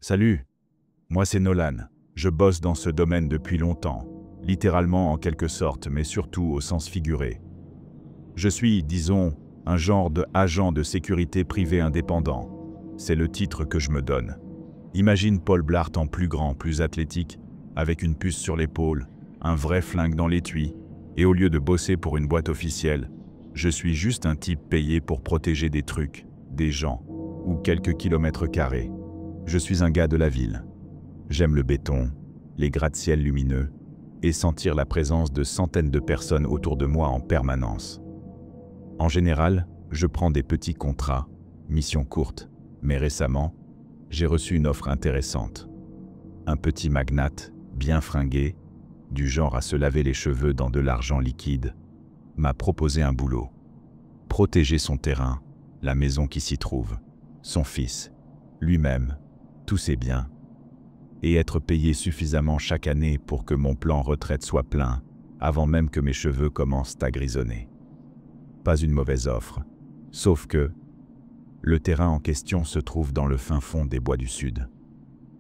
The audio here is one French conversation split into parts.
Salut, moi c'est Nolan. Je bosse dans ce domaine depuis longtemps, littéralement en quelque sorte, mais surtout au sens figuré. Je suis, disons, un genre de agent de sécurité privé indépendant. C'est le titre que je me donne. Imagine Paul Blart en plus grand, plus athlétique, avec une puce sur l'épaule, un vrai flingue dans l'étui, et au lieu de bosser pour une boîte officielle, je suis juste un type payé pour protéger des trucs, des gens, ou quelques kilomètres carrés. Je suis un gars de la ville. J'aime le béton, les gratte-ciel lumineux, et sentir la présence de centaines de personnes autour de moi en permanence. En général, je prends des petits contrats, missions courtes, mais récemment, j'ai reçu une offre intéressante. Un petit magnate, bien fringué, du genre à se laver les cheveux dans de l'argent liquide, m'a proposé un boulot. Protéger son terrain, la maison qui s'y trouve, son fils, lui-même, tous ses biens, et être payé suffisamment chaque année pour que mon plan retraite soit plein, avant même que mes cheveux commencent à grisonner. Pas une mauvaise offre, sauf que le terrain en question se trouve dans le fin fond des bois du Sud.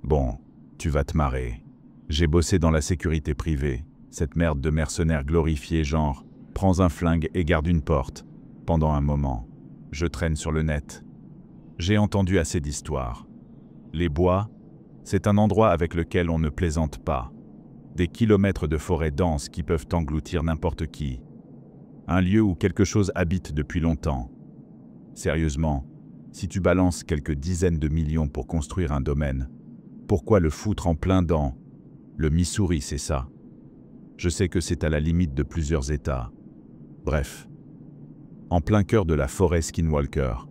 Bon, tu vas te marrer. J'ai bossé dans la sécurité privée, cette merde de mercenaires glorifiés genre « prends un flingue et garde une porte ». Pendant un moment, je traîne sur le net. J'ai entendu assez d'histoires. Les bois, c'est un endroit avec lequel on ne plaisante pas. Des kilomètres de forêt dense qui peuvent engloutir n'importe qui. Un lieu où quelque chose habite depuis longtemps. Sérieusement, si tu balances quelques dizaines de millions pour construire un domaine, pourquoi le foutre en plein dans le Missouri, c'est ça? Je sais que c'est à la limite de plusieurs États. Bref, en plein cœur de la forêt Skinwalker.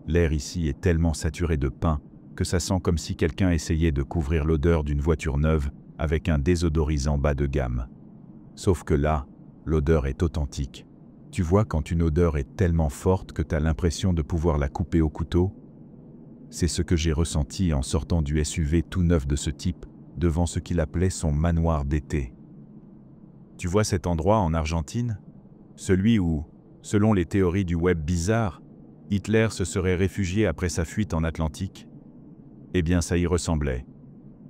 L'air ici est tellement saturé de pin que ça sent comme si quelqu'un essayait de couvrir l'odeur d'une voiture neuve avec un désodorisant bas de gamme. Sauf que là, l'odeur est authentique. Tu vois quand une odeur est tellement forte que tu as l'impression de pouvoir la couper au couteau? C'est ce que j'ai ressenti en sortant du SUV tout neuf de ce type, devant ce qu'il appelait son manoir d'été. Tu vois cet endroit en Argentine? Celui où, selon les théories du web bizarre, Hitler se serait réfugié après sa fuite en Atlantique? Eh bien ça y ressemblait,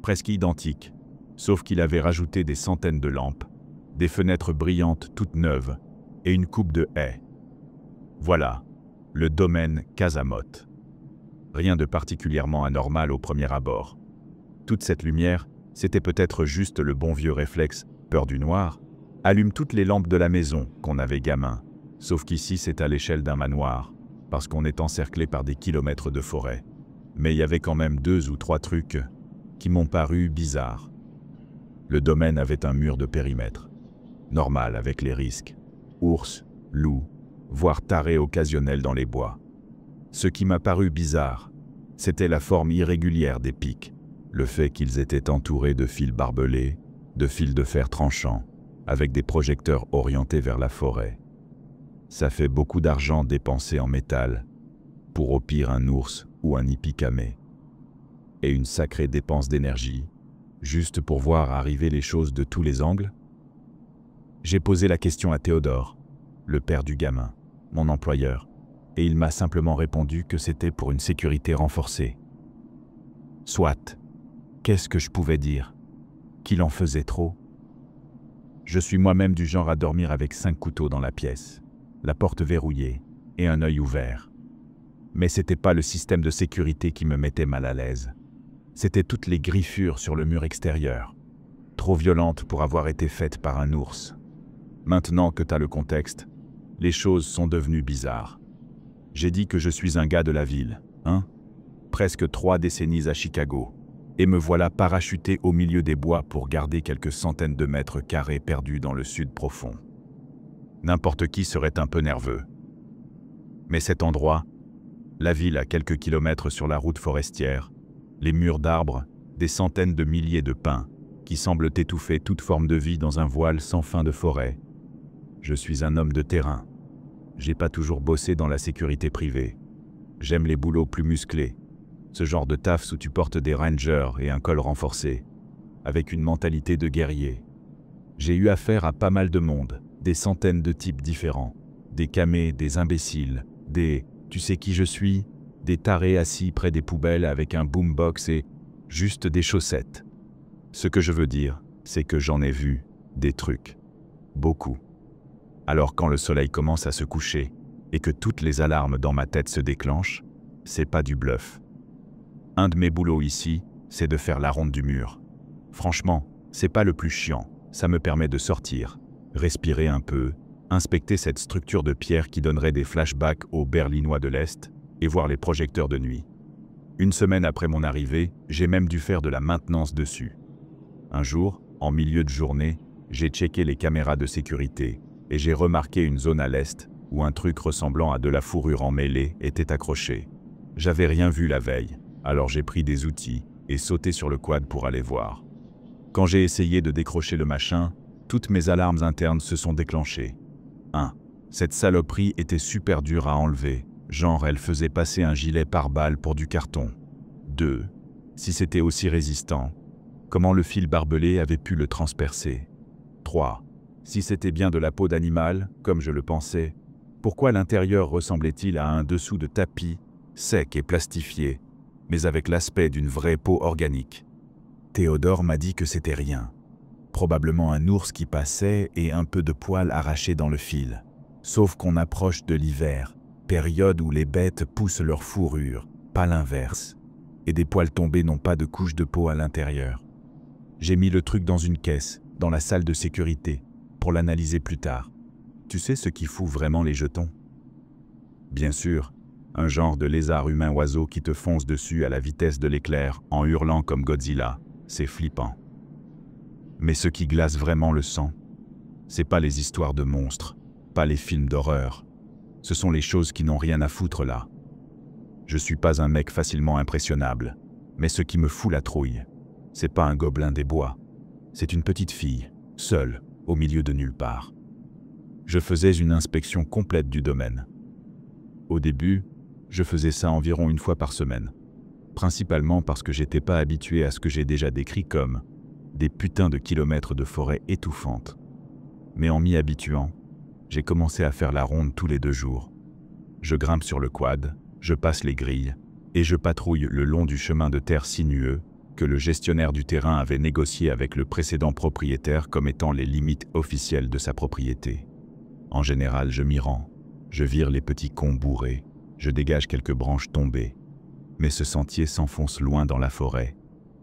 presque identique, sauf qu'il avait rajouté des centaines de lampes, des fenêtres brillantes toutes neuves et une coupe de haies. Voilà, le domaine Casamotte. Rien de particulièrement anormal au premier abord. Toute cette lumière, c'était peut-être juste le bon vieux réflexe, peur du noir, allume toutes les lampes de la maison qu'on avait gamin, sauf qu'ici c'est à l'échelle d'un manoir, parce qu'on est encerclé par des kilomètres de forêt. Mais il y avait quand même 2 ou 3 trucs qui m'ont paru bizarres. Le domaine avait un mur de périmètre, normal avec les risques, ours, loups, voire tarés occasionnels dans les bois. Ce qui m'a paru bizarre, c'était la forme irrégulière des pics, le fait qu'ils étaient entourés de fils barbelés, de fils de fer tranchants, avec des projecteurs orientés vers la forêt. Ça fait beaucoup d'argent dépensé en métal, pour au pire un ours ou un hippie camé. Et une sacrée dépense d'énergie, juste pour voir arriver les choses de tous les angles? J'ai posé la question à Théodore, le père du gamin, mon employeur, et il m'a simplement répondu que c'était pour une sécurité renforcée. Soit, qu'est-ce que je pouvais dire? Qu'il en faisait trop? Je suis moi-même du genre à dormir avec 5 couteaux dans la pièce, la porte verrouillée et un œil ouvert. Mais c'était pas le système de sécurité qui me mettait mal à l'aise. C'était toutes les griffures sur le mur extérieur, trop violentes pour avoir été faites par un ours. Maintenant que t'as le contexte, les choses sont devenues bizarres. J'ai dit que je suis un gars de la ville, hein? Presque 3 décennies à Chicago, et me voilà parachuté au milieu des bois pour garder quelques centaines de mètres carrés perdus dans le sud profond. N'importe qui serait un peu nerveux. Mais cet endroit, la ville à quelques kilomètres sur la route forestière, les murs d'arbres, des centaines de milliers de pins, qui semblent étouffer toute forme de vie dans un voile sans fin de forêt. Je suis un homme de terrain. J'ai pas toujours bossé dans la sécurité privée. J'aime les boulots plus musclés, ce genre de tafs où tu portes des rangers et un col renforcé, avec une mentalité de guerrier. J'ai eu affaire à pas mal de monde, des centaines de types différents, des camés, des imbéciles, des « tu sais qui je suis ?» des tarés assis près des poubelles avec un boombox et juste des chaussettes. Ce que je veux dire, c'est que j'en ai vu des trucs. Beaucoup. Alors quand le soleil commence à se coucher et que toutes les alarmes dans ma tête se déclenchent, c'est pas du bluff. Un de mes boulots ici, c'est de faire la ronde du mur. Franchement, c'est pas le plus chiant, ça me permet de sortir, respirer un peu, inspecter cette structure de pierre qui donnerait des flashbacks aux Berlinois de l'Est et voir les projecteurs de nuit. Une semaine après mon arrivée, j'ai même dû faire de la maintenance dessus. Un jour, en milieu de journée, j'ai checké les caméras de sécurité et j'ai remarqué une zone à l'est où un truc ressemblant à de la fourrure emmêlée était accroché. J'avais rien vu la veille, alors j'ai pris des outils et sauté sur le quad pour aller voir. Quand j'ai essayé de décrocher le machin, toutes mes alarmes internes se sont déclenchées. 1. Cette saloperie était super dure à enlever, genre elle faisait passer un gilet pare-balles pour du carton. 2. Si c'était aussi résistant, comment le fil barbelé avait pu le transpercer? 3. Si c'était bien de la peau d'animal, comme je le pensais, pourquoi l'intérieur ressemblait-il à un dessous de tapis, sec et plastifié, mais avec l'aspect d'une vraie peau organique? Théodore m'a dit que c'était rien. Probablement un ours qui passait et un peu de poils arrachés dans le fil. Sauf qu'on approche de l'hiver, période où les bêtes poussent leur fourrure, pas l'inverse. Et des poils tombés n'ont pas de couche de peau à l'intérieur. J'ai mis le truc dans une caisse, dans la salle de sécurité, pour l'analyser plus tard. Tu sais ce qui fout vraiment les jetons? Bien sûr, un genre de lézard humain-oiseau qui te fonce dessus à la vitesse de l'éclair en hurlant comme Godzilla. C'est flippant. Mais ce qui glace vraiment le sang, c'est pas les histoires de monstres, pas les films d'horreur. Ce sont les choses qui n'ont rien à foutre là. Je suis pas un mec facilement impressionnable, mais ce qui me fout la trouille, c'est pas un gobelin des bois. C'est une petite fille, seule, au milieu de nulle part. Je faisais une inspection complète du domaine. Au début, je faisais ça environ une fois par semaine. Principalement parce que j'étais pas habitué à ce que j'ai déjà décrit comme des putains de kilomètres de forêt étouffante. Mais en m'y habituant, j'ai commencé à faire la ronde tous les 2 jours. Je grimpe sur le quad, je passe les grilles, et je patrouille le long du chemin de terre sinueux que le gestionnaire du terrain avait négocié avec le précédent propriétaire comme étant les limites officielles de sa propriété. En général, je m'y rends, je vire les petits cons bourrés, je dégage quelques branches tombées. Mais ce sentier s'enfonce loin dans la forêt.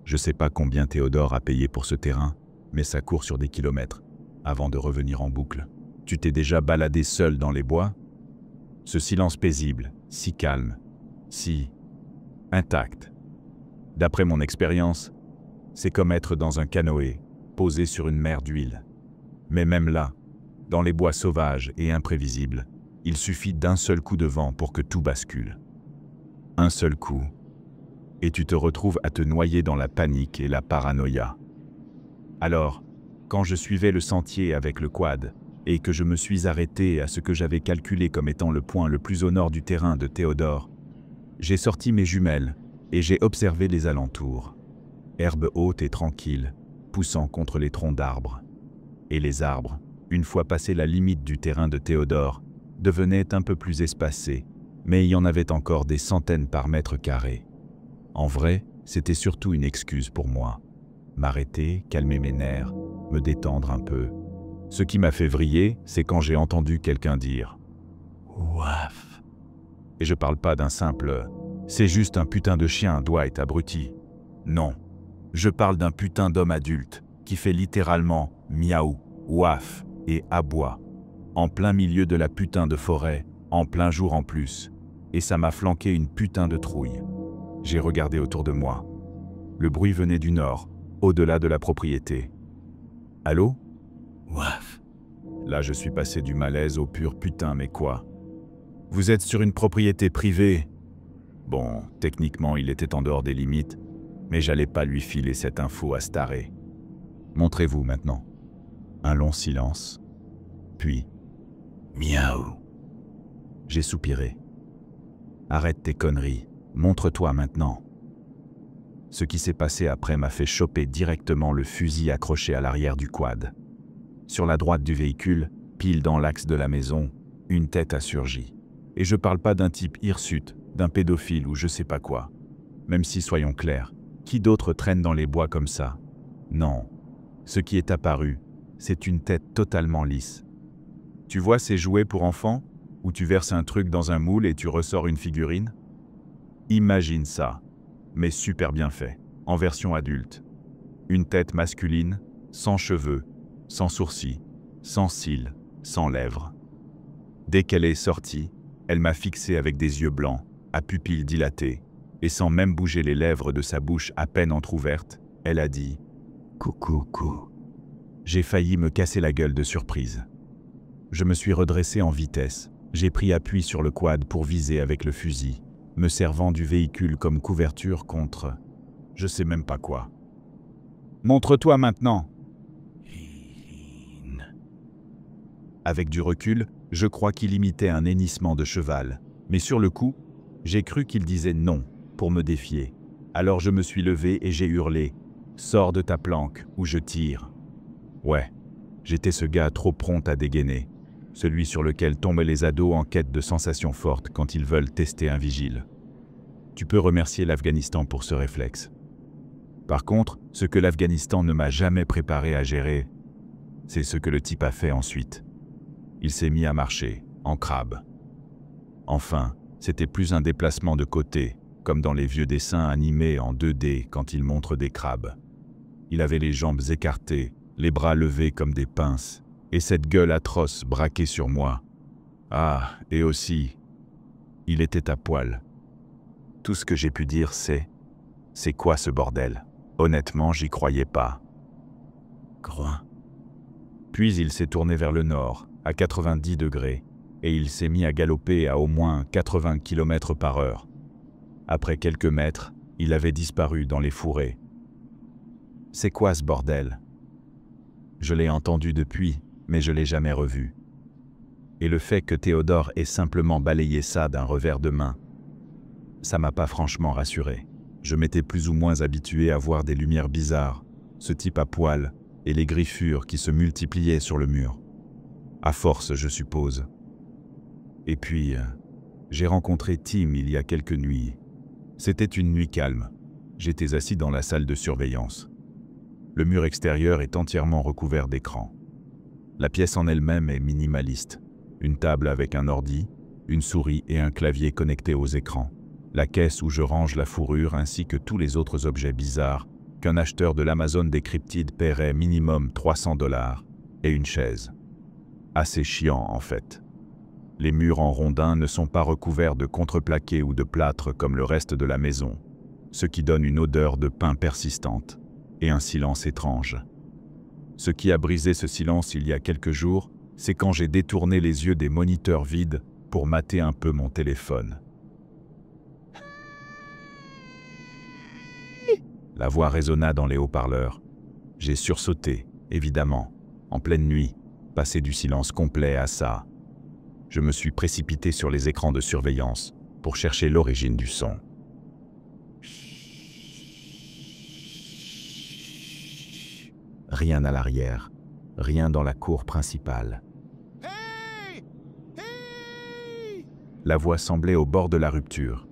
Je sais pas combien Théodore a payé pour ce terrain, mais ça court sur des kilomètres, avant de revenir en boucle. Tu t'es déjà baladé seul dans les bois? Ce silence paisible, si calme, si intact. D'après mon expérience, c'est comme être dans un canoë, posé sur une mer d'huile. Mais même là, dans les bois sauvages et imprévisibles, il suffit d'un seul coup de vent pour que tout bascule. Un seul coup, et tu te retrouves à te noyer dans la panique et la paranoïa. Alors, quand je suivais le sentier avec le quad, et que je me suis arrêté à ce que j'avais calculé comme étant le point le plus au nord du terrain de Théodore, j'ai sorti mes jumelles et j'ai observé les alentours. Herbe haute et tranquille, poussant contre les troncs d'arbres. Et les arbres, une fois passé la limite du terrain de Théodore, devenaient un peu plus espacés, mais il y en avait encore des centaines par mètre carré. En vrai, c'était surtout une excuse pour moi. M'arrêter, calmer mes nerfs, me détendre un peu. Ce qui m'a fait vriller, c'est quand j'ai entendu quelqu'un dire « Ouaf ». Et je parle pas d'un simple « c'est juste un putain de chien, Dwight, abruti ». Non, je parle d'un putain d'homme adulte qui fait littéralement « miaou »,« ouaf » et « aboie », en plein milieu de la putain de forêt, en plein jour en plus. Et ça m'a flanqué une putain de trouille. J'ai regardé autour de moi. Le bruit venait du nord, au-delà de la propriété. « Allô ? Ouaf !» Là, je suis passé du malaise au pur putain, mais quoi ? Vous êtes sur une propriété privée ? Bon, techniquement, il était en dehors des limites, mais j'allais pas lui filer cette info à ce taré. Montrez-vous maintenant. Un long silence. Puis, miaou. J'ai soupiré. Arrête tes conneries, montre-toi maintenant. Ce qui s'est passé après m'a fait choper directement le fusil accroché à l'arrière du quad. Sur la droite du véhicule, pile dans l'axe de la maison, une tête a surgi. Et je parle pas d'un type hirsute, d'un pédophile ou je sais pas quoi. Même si, soyons clairs, Qui d'autre traîne dans les bois comme ça? Non. Ce qui est apparu, c'est une tête totalement lisse. Tu vois ces jouets pour enfants, où tu verses un truc dans un moule et tu ressors une figurine? Imagine ça, mais super bien fait, en version adulte. Une tête masculine, sans cheveux, sans sourcils, sans cils, sans lèvres. Dès qu'elle est sortie, elle m'a fixé avec des yeux blancs, à pupilles dilatées, et sans même bouger les lèvres de sa bouche à peine entr'ouverte, elle a dit « Coucou. » J'ai failli me casser la gueule de surprise. Je me suis redressé en vitesse, j'ai pris appui sur le quad pour viser avec le fusil, me servant du véhicule comme couverture contre… je sais même pas quoi. « Montre-toi maintenant !» Avec du recul, je crois qu'il imitait un hennissement de cheval, mais sur le coup, j'ai cru qu'il disait non pour me défier. Alors je me suis levé et j'ai hurlé « Sors de ta planque ou je tire !» Ouais, j'étais ce gars trop prompt à dégainer, celui sur lequel tombent les ados en quête de sensations fortes quand ils veulent tester un vigile. Tu peux remercier l'Afghanistan pour ce réflexe. Par contre, ce que l'Afghanistan ne m'a jamais préparé à gérer, c'est ce que le type a fait ensuite. Il s'est mis à marcher, en crabe. Enfin, c'était plus un déplacement de côté, comme dans les vieux dessins animés en 2D quand il montre des crabes. Il avait les jambes écartées, les bras levés comme des pinces, et cette gueule atroce braquée sur moi. Ah, et aussi, il était à poil. Tout ce que j'ai pu dire c'est quoi ce bordel? Honnêtement, j'y croyais pas. Groin. Puis il s'est tourné vers le nord, à 90 degrés, et il s'est mis à galoper à au moins 80 km/h. Après quelques mètres, il avait disparu dans les fourrés. C'est quoi ce bordel? Je l'ai entendu depuis, mais je l'ai jamais revu. Et le fait que Théodore ait simplement balayé ça d'un revers de main, ça m'a pas franchement rassuré. Je m'étais plus ou moins habitué à voir des lumières bizarres, ce type à poil, et les griffures qui se multipliaient sur le mur. À force, je suppose. Et puis, j'ai rencontré Tim il y a quelques nuits. C'était une nuit calme. J'étais assis dans la salle de surveillance. Le mur extérieur est entièrement recouvert d'écrans. La pièce en elle-même est minimaliste. Une table avec un ordi, une souris et un clavier connectés aux écrans. La caisse où je range la fourrure ainsi que tous les autres objets bizarres qu'un acheteur de l'Amazon des cryptides paierait minimum 300 $, et une chaise. Assez chiant en fait. Les murs en rondin ne sont pas recouverts de contreplaqué ou de plâtre comme le reste de la maison, ce qui donne une odeur de pain persistante et un silence étrange. Ce qui a brisé ce silence il y a quelques jours, c'est quand j'ai détourné les yeux des moniteurs vides pour mater un peu mon téléphone. La voix résonna dans les haut-parleurs. J'ai sursauté, évidemment, en pleine nuit, passé du silence complet à ça. Je me suis précipité sur les écrans de surveillance pour chercher l'origine du son. Rien à l'arrière, rien dans la cour principale. La voix semblait au bord de la rupture,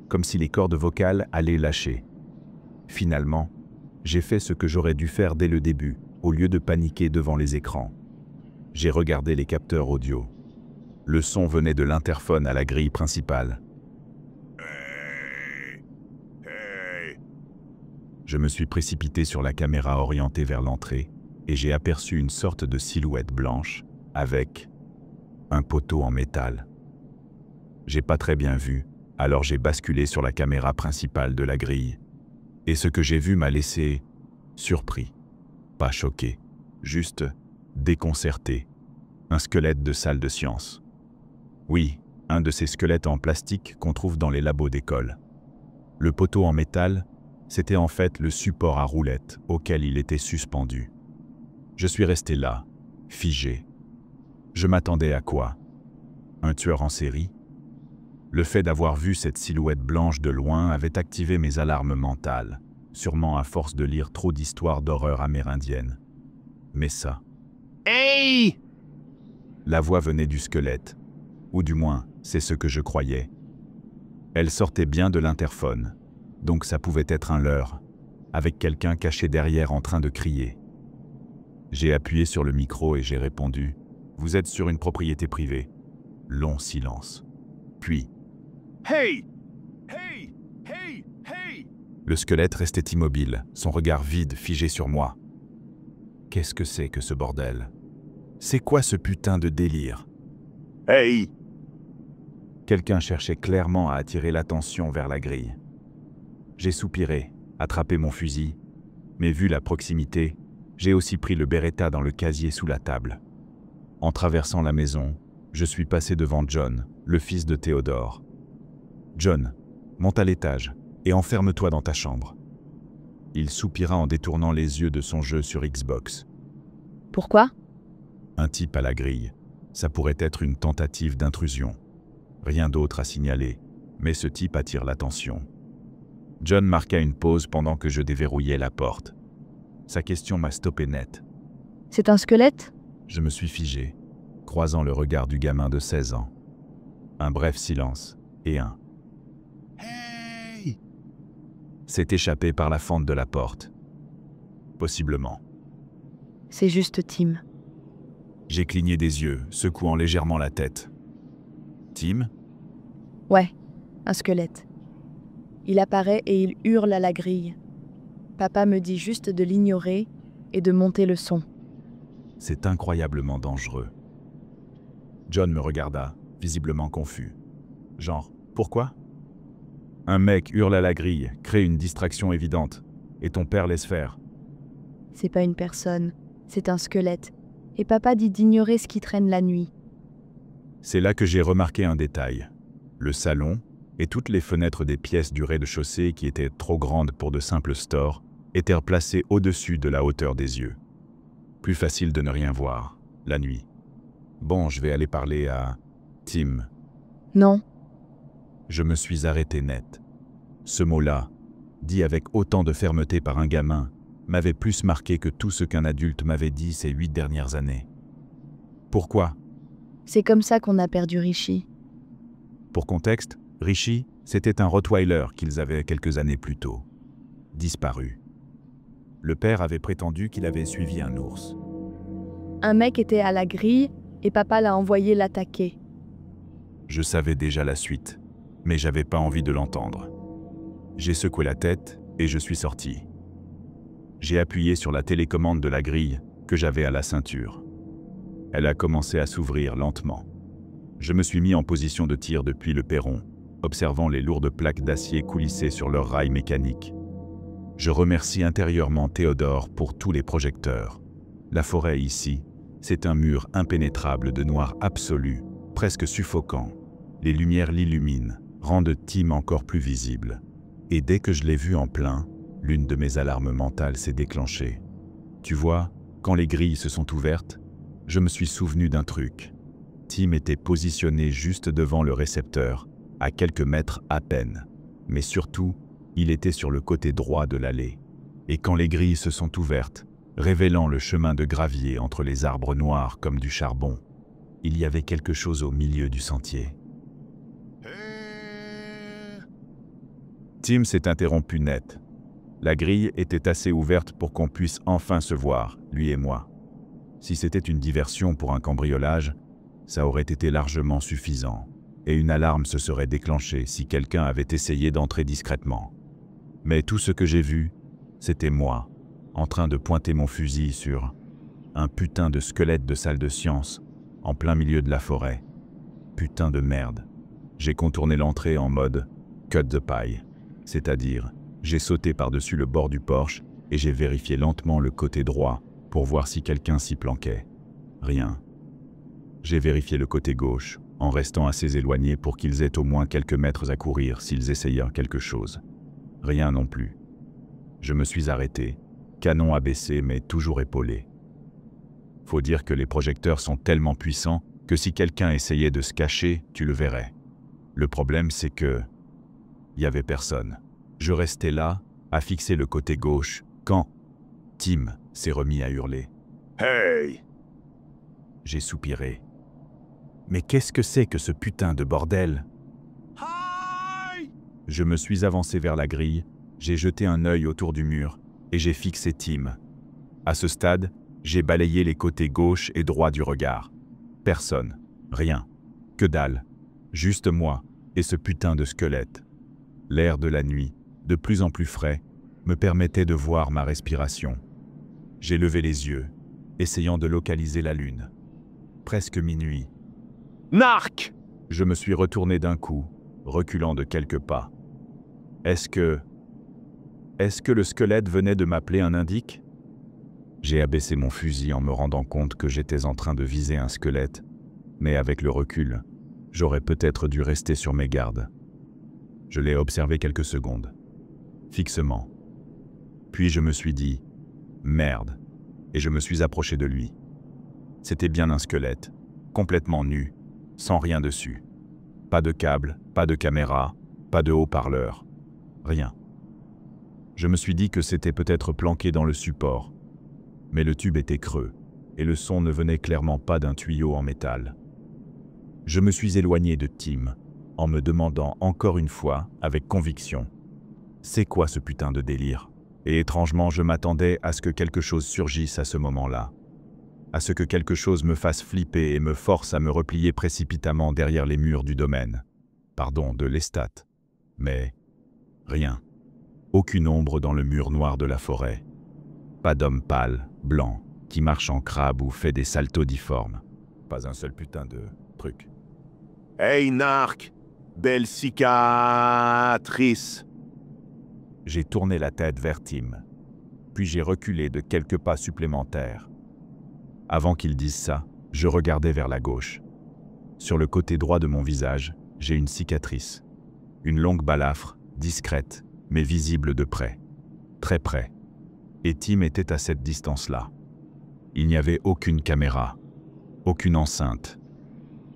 comme si les cordes vocales allaient lâcher. Finalement, j'ai fait ce que j'aurais dû faire dès le début, au lieu de paniquer devant les écrans. J'ai regardé les capteurs audio. Le son venait de l'interphone à la grille principale. Je me suis précipité sur la caméra orientée vers l'entrée et j'ai aperçu une sorte de silhouette blanche avec un poteau en métal. J'ai pas très bien vu, alors j'ai basculé sur la caméra principale de la grille. Et ce que j'ai vu m'a laissé surpris, pas choqué, juste déconcerté. Un squelette de salle de science. Oui, un de ces squelettes en plastique qu'on trouve dans les labos d'école. Le poteau en métal, c'était en fait le support à roulettes auquel il était suspendu. Je suis resté là, figé. Je m'attendais à quoi? Un tueur en série? Le fait d'avoir vu cette silhouette blanche de loin avait activé mes alarmes mentales, sûrement à force de lire trop d'histoires d'horreur amérindiennes. Mais ça… Hey! La voix venait du squelette, ou du moins, c'est ce que je croyais. Elle sortait bien de l'interphone, donc ça pouvait être un leurre. avec quelqu'un caché derrière en train de crier. J'ai appuyé sur le micro et j'ai répondu « Vous êtes sur une propriété privée ». Long silence. Puis « Hey! Hey! Hey! Hey !» Le squelette restait immobile, son regard vide figé sur moi. Qu'est-ce que c'est que ce bordel? C'est quoi ce putain de délire? Hey! Quelqu'un cherchait clairement à attirer l'attention vers la grille. J'ai soupiré, attrapé mon fusil, mais vu la proximité, j'ai aussi pris le Beretta dans le casier sous la table. En traversant la maison, je suis passé devant John, le fils de Théodore. « John, monte à l'étage et enferme-toi dans ta chambre. » Il soupira en détournant les yeux de son jeu sur Xbox. « Pourquoi ?» Un type à la grille. Ça pourrait être une tentative d'intrusion. Rien d'autre à signaler, mais ce type attire l'attention. John marqua une pause pendant que je déverrouillais la porte. Sa question m'a stoppé net. « C'est un squelette ?» Je me suis figé, croisant le regard du gamin de 16 ans. Un bref silence et un « Hey !» s'est échappé par la fente de la porte. Possiblement. « C'est juste Tim. » J'ai cligné des yeux, secouant légèrement la tête. « Tim ?» Ouais, un squelette. Il apparaît et il hurle à la grille. Papa me dit juste de l'ignorer et de monter le son. C'est incroyablement dangereux. John me regarda, visiblement confus. Genre, pourquoi? Un mec hurle à la grille, crée une distraction évidente, et ton père laisse faire. C'est pas une personne, c'est un squelette. Et papa dit d'ignorer ce qui traîne la nuit. C'est là que j'ai remarqué un détail. Le salon et toutes les fenêtres des pièces du rez-de-chaussée qui étaient trop grandes pour de simples stores étaient placées au-dessus de la hauteur des yeux. Plus facile de ne rien voir, la nuit. Bon, je vais aller parler à Tim. Non. Je me suis arrêté net. Ce mot-là, dit avec autant de fermeté par un gamin, m'avait plus marqué que tout ce qu'un adulte m'avait dit ces 8 dernières années. Pourquoi? C'est comme ça qu'on a perdu Richie. Pour contexte, Richie, c'était un Rottweiler qu'ils avaient quelques années plus tôt. Disparu. Le père avait prétendu qu'il avait suivi un ours. Un mec était à la grille et papa l'a envoyé l'attaquer. Je savais déjà la suite, mais j'avais pas envie de l'entendre. J'ai secoué la tête et je suis sorti. J'ai appuyé sur la télécommande de la grille que j'avais à la ceinture. Elle a commencé à s'ouvrir lentement. Je me suis mis en position de tir depuis le perron, observant les lourdes plaques d'acier coulisser sur leurs rails mécaniques. Je remercie intérieurement Théodore pour tous les projecteurs. La forêt ici, c'est un mur impénétrable de noir absolu, presque suffocant. Les lumières l'illuminent, rendent Tim encore plus visible. Et dès que je l'ai vu en plein, l'une de mes alarmes mentales s'est déclenchée. Tu vois, quand les grilles se sont ouvertes, je me suis souvenu d'un truc. Tim était positionné juste devant le récepteur, à quelques mètres à peine. Mais surtout, il était sur le côté droit de l'allée. Et quand les grilles se sont ouvertes, révélant le chemin de gravier entre les arbres noirs comme du charbon, il y avait quelque chose au milieu du sentier. Tim s'est interrompu net. La grille était assez ouverte pour qu'on puisse enfin se voir, lui et moi. Si c'était une diversion pour un cambriolage, ça aurait été largement suffisant, et une alarme se serait déclenchée si quelqu'un avait essayé d'entrer discrètement. Mais tout ce que j'ai vu, c'était moi, en train de pointer mon fusil sur un putain de squelette de salle de science, en plein milieu de la forêt. Putain de merde. J'ai contourné l'entrée en mode « cut the pie », c'est-à-dire j'ai sauté par-dessus le bord du porche et j'ai vérifié lentement le côté droit pour voir si quelqu'un s'y planquait. Rien. J'ai vérifié le côté gauche, en restant assez éloigné pour qu'ils aient au moins quelques mètres à courir s'ils essayaient quelque chose. Rien non plus. Je me suis arrêté, canon abaissé mais toujours épaulé. Faut dire que les projecteurs sont tellement puissants que si quelqu'un essayait de se cacher, tu le verrais. Le problème c'est que... il y avait personne. Je restais là, à fixer le côté gauche, quand Tim s'est remis à hurler. « Hey !» J'ai soupiré. Mais qu'est-ce que c'est que ce putain de bordel? Je me suis avancé vers la grille, j'ai jeté un œil autour du mur et j'ai fixé Tim. À ce stade, j'ai balayé les côtés gauche et droit du regard. Personne, rien, que dalle, juste moi et ce putain de squelette. L'air de la nuit, de plus en plus frais, me permettait de voir ma respiration. J'ai levé les yeux, essayant de localiser la lune. Presque minuit. Narc! Je me suis retourné d'un coup, reculant de quelques pas. Est-ce que le squelette venait de m'appeler un indique? J'ai abaissé mon fusil en me rendant compte que j'étais en train de viser un squelette, mais avec le recul, j'aurais peut-être dû rester sur mes gardes. Je l'ai observé quelques secondes, fixement. Puis je me suis dit « Merde !» et je me suis approché de lui. C'était bien un squelette, complètement nu, sans rien dessus. Pas de câble, pas de caméra, pas de haut-parleur, rien. Je me suis dit que c'était peut-être planqué dans le support, mais le tube était creux, et le son ne venait clairement pas d'un tuyau en métal. Je me suis éloigné de Tim, en me demandant encore une fois, avec conviction, « C'est quoi ce putain de délire ?» Et étrangement, je m'attendais à ce que quelque chose surgisse à ce moment-là, à ce que quelque chose me fasse flipper et me force à me replier précipitamment derrière les murs du domaine. Pardon, de l'estat. Mais rien. Aucune ombre dans le mur noir de la forêt. Pas d'homme pâle, blanc, qui marche en crabe ou fait des saltos difformes. Pas un seul putain de truc. Hey, narc! Belle cicatrice! J'ai tourné la tête vers Tim, puis j'ai reculé de quelques pas supplémentaires. Avant qu'il dise ça, je regardais vers la gauche. Sur le côté droit de mon visage, j'ai une cicatrice. Une longue balafre, discrète, mais visible de près. Très près. Et Tim était à cette distance-là. Il n'y avait aucune caméra, aucune enceinte,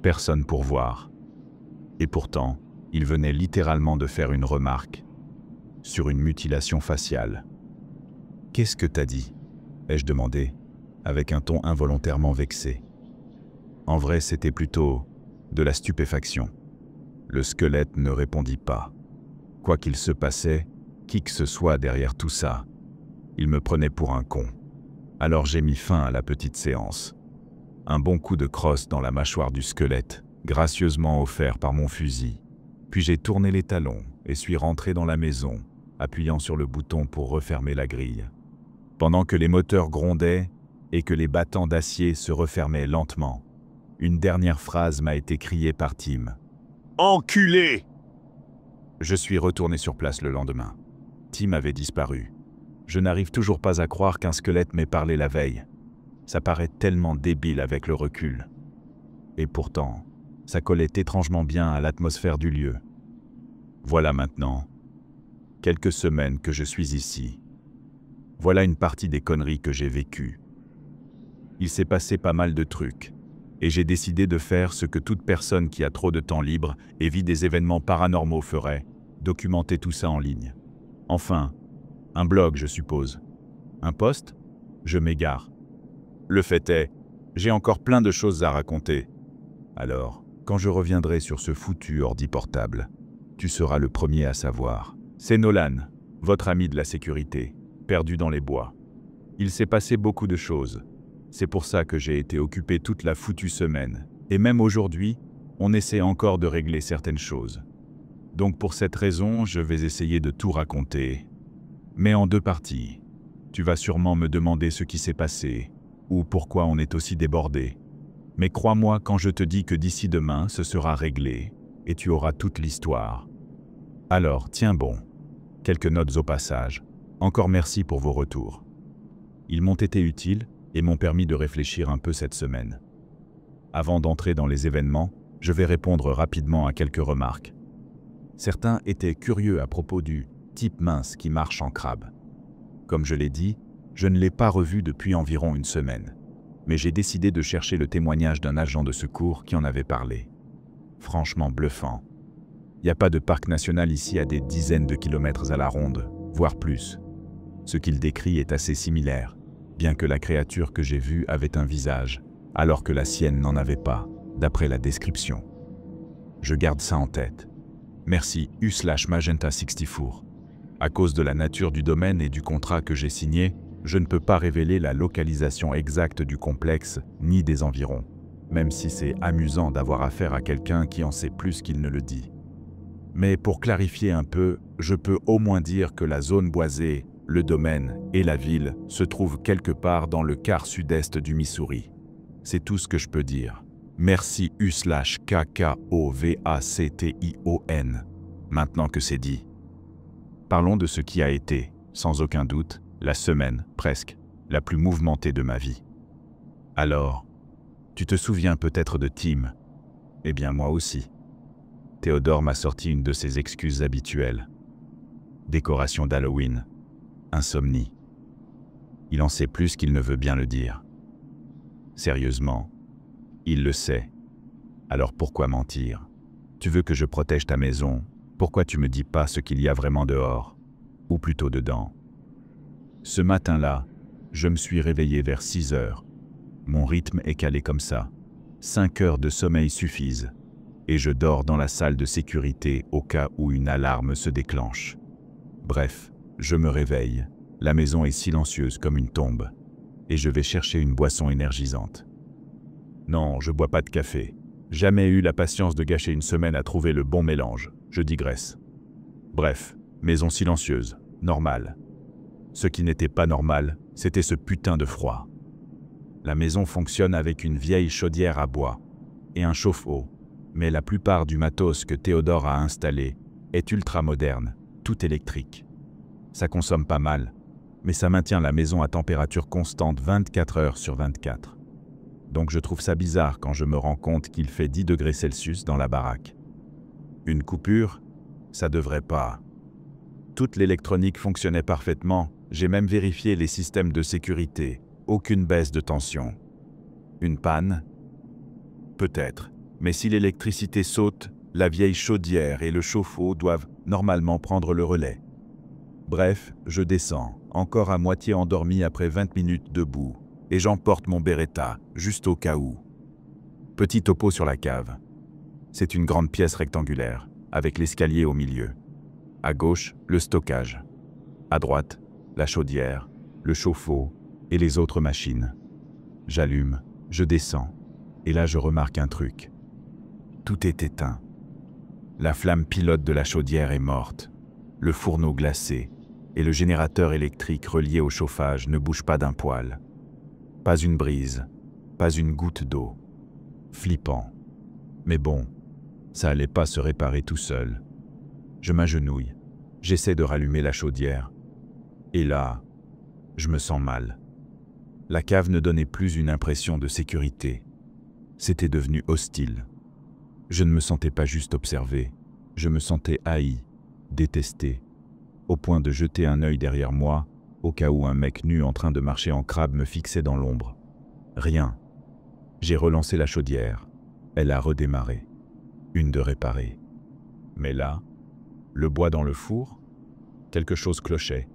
personne pour voir. Et pourtant, il venait littéralement de faire une remarque sur une mutilation faciale. « Qu'est-ce que t'as dit ?» ai-je demandé, avec un ton involontairement vexé. En vrai, c'était plutôt de la stupéfaction. Le squelette ne répondit pas. Quoi qu'il se passait, qui que ce soit derrière tout ça, il me prenait pour un con. Alors j'ai mis fin à la petite séance. Un bon coup de crosse dans la mâchoire du squelette, gracieusement offert par mon fusil. Puis j'ai tourné les talons et suis rentré dans la maison, appuyant sur le bouton pour refermer la grille. Pendant que les moteurs grondaient et que les battants d'acier se refermaient lentement, une dernière phrase m'a été criée par Tim. « Enculé !» Je suis retourné sur place le lendemain. Tim avait disparu. Je n'arrive toujours pas à croire qu'un squelette m'ait parlé la veille. Ça paraît tellement débile avec le recul. Et pourtant, ça collait étrangement bien à l'atmosphère du lieu. Voilà maintenant quelques semaines que je suis ici. Voilà une partie des conneries que j'ai vécues. Il s'est passé pas mal de trucs, et j'ai décidé de faire ce que toute personne qui a trop de temps libre et vit des événements paranormaux ferait, documenter tout ça en ligne. Enfin, un blog, je suppose. Un post? Je m'égare. Le fait est, j'ai encore plein de choses à raconter. Alors, quand je reviendrai sur ce foutu ordi portable, tu seras le premier à savoir. C'est Nolan, votre ami de la sécurité, perdu dans les bois. Il s'est passé beaucoup de choses. C'est pour ça que j'ai été occupé toute la foutue semaine. Et même aujourd'hui, on essaie encore de régler certaines choses. Donc pour cette raison, je vais essayer de tout raconter. Mais en deux parties. Tu vas sûrement me demander ce qui s'est passé, ou pourquoi on est aussi débordé. Mais crois-moi quand je te dis que d'ici demain, ce sera réglé, et tu auras toute l'histoire. Alors, tiens bon. Quelques notes au passage. Encore merci pour vos retours. Ils m'ont été utiles et m'ont permis de réfléchir un peu cette semaine. Avant d'entrer dans les événements, je vais répondre rapidement à quelques remarques. Certains étaient curieux à propos du type mince qui marche en crabe. Comme je l'ai dit, je ne l'ai pas revu depuis environ une semaine, mais j'ai décidé de chercher le témoignage d'un agent de secours qui en avait parlé. Franchement bluffant. Il n'y a pas de parc national ici à des dizaines de kilomètres à la ronde, voire plus. Ce qu'il décrit est assez similaire, bien que la créature que j'ai vue avait un visage, alors que la sienne n'en avait pas, d'après la description. Je garde ça en tête. Merci U/Magenta64. À cause de la nature du domaine et du contrat que j'ai signé, je ne peux pas révéler la localisation exacte du complexe ni des environs, même si c'est amusant d'avoir affaire à quelqu'un qui en sait plus qu'il ne le dit. Mais pour clarifier un peu, je peux au moins dire que la zone boisée, le domaine et la ville se trouvent quelque part dans le quart sud-est du Missouri. C'est tout ce que je peux dire. Merci U/KKOVACTION. Maintenant que c'est dit. Parlons de ce qui a été, sans aucun doute, la semaine, presque, la plus mouvementée de ma vie. Alors, tu te souviens peut-être de Tim? Eh bien moi aussi. Théodore m'a sorti une de ses excuses habituelles. Décoration d'Halloween. Insomnie. Il en sait plus qu'il ne veut bien le dire. Sérieusement, il le sait. Alors pourquoi mentir? Tu veux que je protège ta maison, pourquoi tu me dis pas ce qu'il y a vraiment dehors? Ou plutôt dedans? Ce matin-là, je me suis réveillé vers 6 heures. Mon rythme est calé comme ça. 5 heures de sommeil suffisent. Et je dors dans la salle de sécurité au cas où une alarme se déclenche. Bref, je me réveille. La maison est silencieuse comme une tombe. Et je vais chercher une boisson énergisante. Non, je bois pas de café. Jamais eu la patience de gâcher une semaine à trouver le bon mélange. Je digresse. Bref, maison silencieuse, normale. Ce qui n'était pas normal, c'était ce putain de froid. La maison fonctionne avec une vieille chaudière à bois et un chauffe-eau, mais la plupart du matos que Théodore a installé est ultra moderne, tout électrique. Ça consomme pas mal, mais ça maintient la maison à température constante 24 heures sur 24. Donc je trouve ça bizarre quand je me rends compte qu'il fait 10 degrés Celsius dans la baraque. Une coupure? Ça devrait pas. Toute l'électronique fonctionnait parfaitement, j'ai même vérifié les systèmes de sécurité, aucune baisse de tension. Une panne? Peut-être, mais si l'électricité saute, la vieille chaudière et le chauffe-eau doivent normalement prendre le relais. Bref, je descends, encore à moitié endormi après 20 minutes debout, et j'emporte mon Beretta, juste au cas où. Petit topo sur la cave. C'est une grande pièce rectangulaire, avec l'escalier au milieu. À gauche, le stockage. À droite, la chaudière, le chauffe-eau et les autres machines. J'allume, je descends, et là je remarque un truc. Tout est éteint. La flamme pilote de la chaudière est morte, le fourneau glacé, et le générateur électrique relié au chauffage ne bouge pas d'un poil. Pas une brise, pas une goutte d'eau. Flippant. Mais bon, ça allait pas se réparer tout seul. Je m'agenouille, j'essaie de rallumer la chaudière. Et là, je me sens mal. La cave ne donnait plus une impression de sécurité. C'était devenu hostile. Je ne me sentais pas juste observé, je me sentais haï, détesté, au point de jeter un œil derrière moi, au cas où un mec nu en train de marcher en crabe me fixait dans l'ombre. Rien. J'ai relancé la chaudière. Elle a redémarré. Une de réparée. Mais là, le bois dans le four? Quelque chose clochait.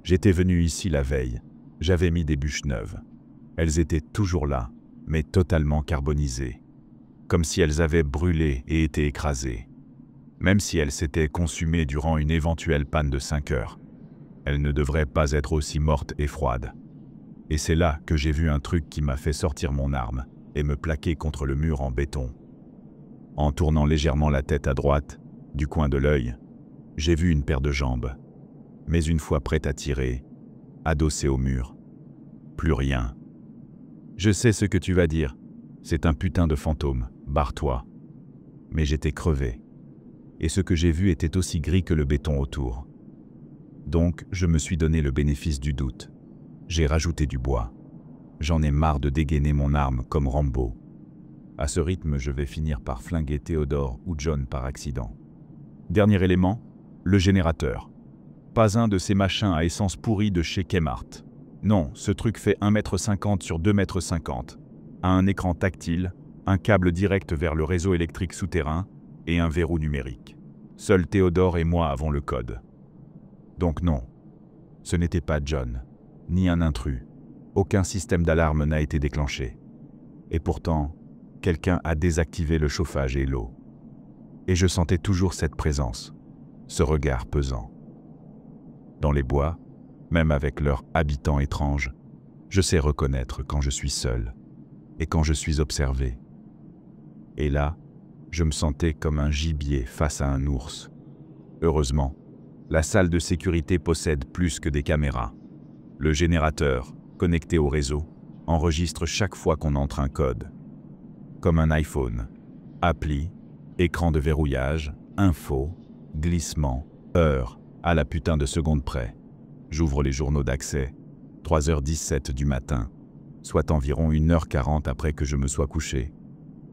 J'étais venu ici la veille. J'avais mis des bûches neuves. Elles étaient toujours là, mais totalement carbonisées. Comme si elles avaient brûlé et été écrasées. Même si elles s'étaient consumées durant une éventuelle panne de 5 heures. Elles ne devraient pas être aussi mortes et froides. Et c'est là que j'ai vu un truc qui m'a fait sortir mon arme et me plaquer contre le mur en béton. En tournant légèrement la tête à droite, du coin de l'œil, j'ai vu une paire de jambes. Mais une fois prête à tirer, adossée au mur, plus rien. Je sais ce que tu vas dire, c'est un putain de fantôme, barre-toi. Mais j'étais crevé. Et ce que j'ai vu était aussi gris que le béton autour. Donc, je me suis donné le bénéfice du doute. J'ai rajouté du bois. J'en ai marre de dégainer mon arme comme Rambo. À ce rythme, je vais finir par flinguer Théodore ou John par accident. Dernier élément, le générateur. Pas un de ces machins à essence pourrie de chez Kmart. Non, ce truc fait 1,50 m sur 2,50 m, a un écran tactile, un câble direct vers le réseau électrique souterrain et un verrou numérique. Seuls Théodore et moi avons le code. Donc non, ce n'était pas John, ni un intrus. Aucun système d'alarme n'a été déclenché. Et pourtant, quelqu'un a désactivé le chauffage et l'eau. Et je sentais toujours cette présence, ce regard pesant. Dans les bois, même avec leurs habitants étranges, je sais reconnaître quand je suis seul et quand je suis observé. Et là, je me sentais comme un gibier face à un ours. Heureusement, la salle de sécurité possède plus que des caméras. Le générateur, connecté au réseau, enregistre chaque fois qu'on entre un code. Comme un iPhone. Appli, écran de verrouillage, info, glissement, heure, à la putain de seconde près. J'ouvre les journaux d'accès, 3h17 du matin, soit environ 1h40 après que je me sois couché.